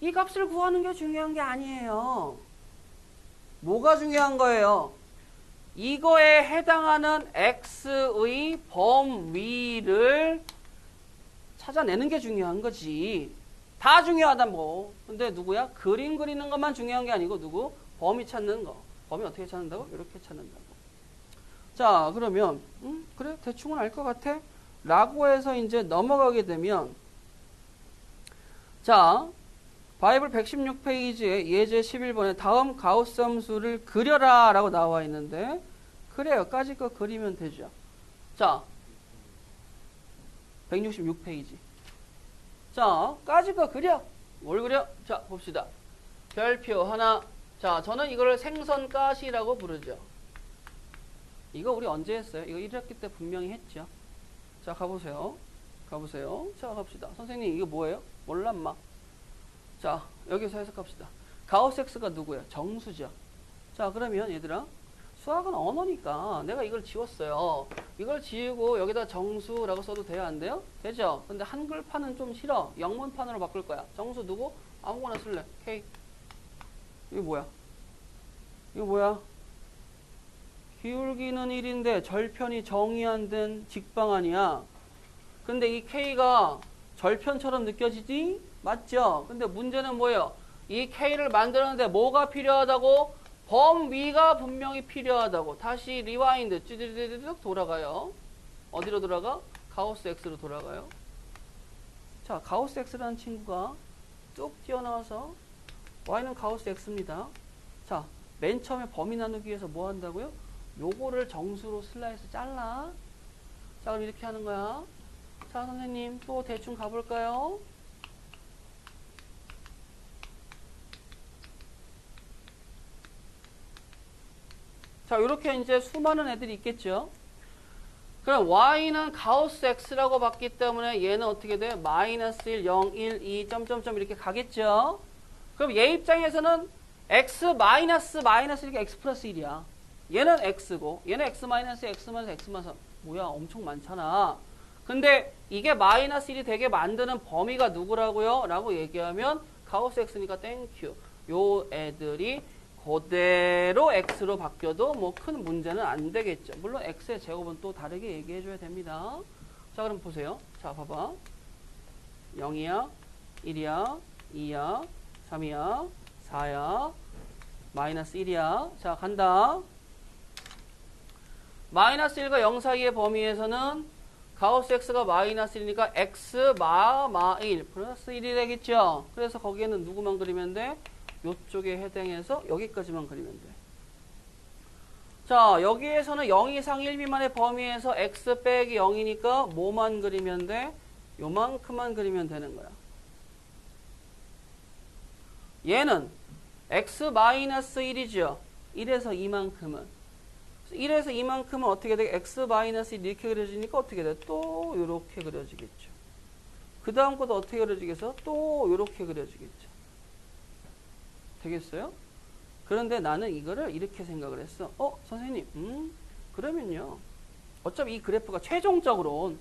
이 값을 구하는 게 중요한 게 아니에요. 뭐가 중요한 거예요? 이거에 해당하는 x의 범위를 찾아내는 게 중요한 거지. 다 중요하다 뭐. 근데 누구야? 그림 그리는 것만 중요한 게 아니고 누구? 범위 찾는 거. 범위 어떻게 찾는다고? 이렇게 찾는다고. 자, 그러면 그래? 대충은 알 것 같아? 라고 해서 이제 넘어가게 되면 자, 바이블 116페이지에 예제 11번에 다음 가우스 함수를 그려라 라고 나와 있는데 그래요. 까짓 거 그리면 되죠. 자, 166페이지. 자, 까짓 거 그려. 뭘 그려? 자, 봅시다. 별표 하나. 자, 저는 이걸 생선가시라고 부르죠. 이거 우리 언제 했어요? 이거 1학기 때 분명히 했죠. 자, 가보세요. 자, 갑시다. 선생님, 이거 뭐예요? 몰라, 인마. 자, 여기서 해석합시다. 가우스 x가 누구예요? 정수죠. 자, 그러면 얘들아, 수학은 언어니까 내가 이걸 지웠어요. 이걸 지우고 여기다 정수라고 써도 돼요? 안 돼요? 되죠? 근데 한글판은 좀 싫어. 영문판으로 바꿀 거야. 정수 누구? 아무거나 쓸래. K. 이거 뭐야? 기울기는 1인데 절편이 정의 안 된 직방안이야. 근데 이 K가 절편처럼 느껴지지? 맞죠? 근데 문제는 뭐예요? 이 K를 만드는데 뭐가 필요하다고? 범위가 분명히 필요하다고. 다시 리와인드 찌르르륵 돌아가요. 어디로 돌아가? 가우스 X로 돌아가요. 자, 가우스 X라는 친구가 뚝 튀어나와서 Y는 가우스 X입니다. 자, 맨 처음에 범위 나누기 위해서 뭐 한다고요? 요거를 정수로 슬라이스 잘라. 자, 그럼 이렇게 하는 거야. 자, 선생님 또 대충 가볼까요? 자, 이렇게 이제 수많은 애들이 있겠죠. 그럼 y는 가우스 x라고 봤기 때문에 얘는 어떻게 돼? 마이너스 1, 0, 1, 2, 점점점 이렇게 가겠죠. 그럼 얘 입장에서는 x 마이너스 이렇게 x 플러스 1이야. 얘는 x고 얘는 x 마이너스 x 마이너스 x 마이너스 뭐야? 엄청 많잖아. 근데 이게 마이너스 1이 되게 만드는 범위가 누구라고요? 라고 얘기하면 가우스 x니까 땡큐. 요 애들이 그대로 x로 바뀌어도 뭐 큰 문제는 안 되겠죠. 물론 x의 제곱은 또 다르게 얘기해 줘야 됩니다. 자, 그럼 보세요. 자, 봐봐. 0이야, 1이야, 2야, 3이야, 4야, 마이너스 1이야. 자, 간다. 마이너스 1과 0 사이의 범위에서는 가우스 x가 마이너스 1이니까 x 마 1 플러스 1이 되겠죠. 그래서 거기에는 누구만 그리면 돼? 요쪽에 해당해서 여기까지만 그리면 돼. 자, 여기에서는 0 이상 1 미만의 범위에서 x 빼기 0이니까 뭐만 그리면 돼? 요만큼만 그리면 되는 거야. 얘는 x-1이죠. 1에서 이만큼은. 1에서 이만큼은 어떻게 돼? x-1 이렇게 그려지니까 어떻게 돼? 또 이렇게 그려지겠죠. 그 다음 것도 어떻게 그려지겠어? 또 이렇게 그려지겠죠. 되겠어요? 그런데 나는 이거를 이렇게 생각을 했어. 선생님, 그러면요. 어차피 이 그래프가 최종적으로는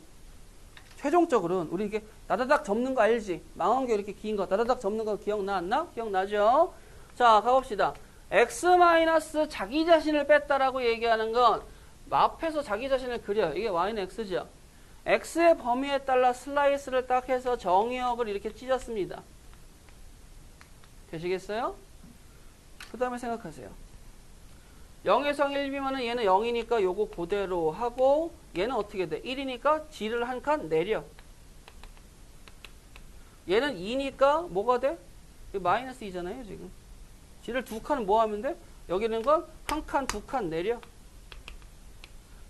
우리 이게 나다닥 접는 거 알지? 망원경 이렇게 긴 거 나다닥 접는 거 기억나 안 나? 기억나죠? 자, 가봅시다. x 마이너스 자기 자신을 뺐다라고 얘기하는 건 앞에서 자기 자신을 그려요. 이게 y는 x죠. x의 범위에 따라 슬라이스를 딱 해서 정의역을 이렇게 찢었습니다. 되시겠어요? 그 다음에 생각하세요. 0에서 1 미만은 얘는 0이니까 요거 그대로 하고 얘는 어떻게 돼? 1이니까 g를 한 칸 내려. 얘는 2니까 뭐가 돼? 마이너스 2잖아요 지금. g를 두 칸은 뭐 하면 돼? 여기는 건 한 칸, 두 칸 내려.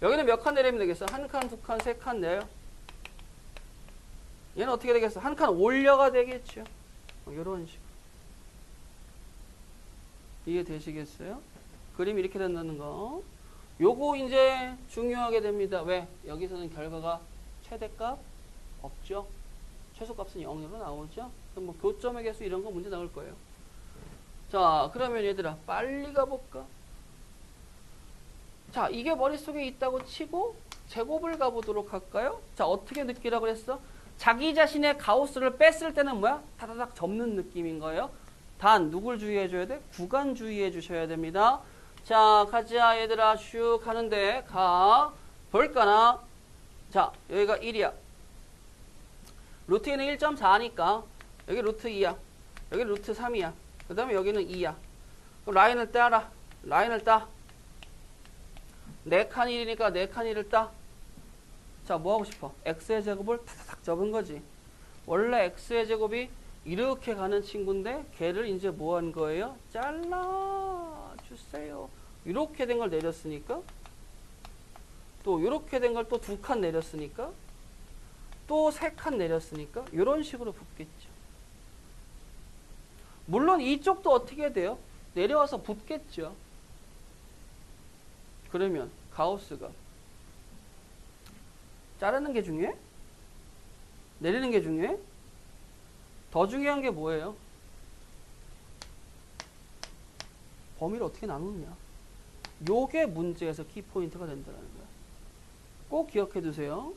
여기는 몇 칸 내리면 되겠어? 한 칸, 두 칸, 세 칸 내려. 얘는 어떻게 되겠어? 한 칸 올려가 되겠죠. 이런 식으로. 이해되시겠어요? 그림이 이렇게 된다는 거. 요거 이제 중요하게 됩니다. 왜? 여기서는 결과가 최대값 없죠. 최소값은 0으로 나오죠. 그럼 뭐 교점의 개수 이런 거 문제 나올 거예요. 자, 그러면 얘들아 빨리 가볼까? 자, 이게 머릿속에 있다고 치고 제곱을 가보도록 할까요? 자, 어떻게 느끼라고 그랬어? 자기 자신의 가우스를 뺐을 때는 뭐야? 다다닥 접는 느낌인 거예요. 단 누굴 주의해줘야 돼? 구간 주의해 됩니다. 자, 가자 얘들아. 슉 하는데 가 볼까나. 자, 여기가 1이야. 루트 2는 1.4니까 여기 루트 2야. 여기 루트 3이야. 그 다음에 여기는 2야. 그럼 라인을 따라. 라인을 따. 4칸 1이니까 4칸 1을 따. 자, 뭐 하고 싶어? x의 제곱을 타닥 접은 거지. 원래 x의 제곱이 이렇게 가는 친구인데 걔를 이제 뭐 한 거예요? 잘라주세요. 이렇게 된 걸 내렸으니까 또 이렇게 된 걸 또 2칸 내렸으니까 또 3칸 내렸으니까 이런 식으로 붙겠죠. 물론 이쪽도 어떻게 돼요? 내려와서 붙겠죠. 그러면 가우스가 자르는 게 중요해? 내리는 게 중요해? 더 중요한 게 뭐예요? 범위를 어떻게 나누느냐. 요게 문제에서 키포인트가 된다는 거야. 꼭 기억해 두세요.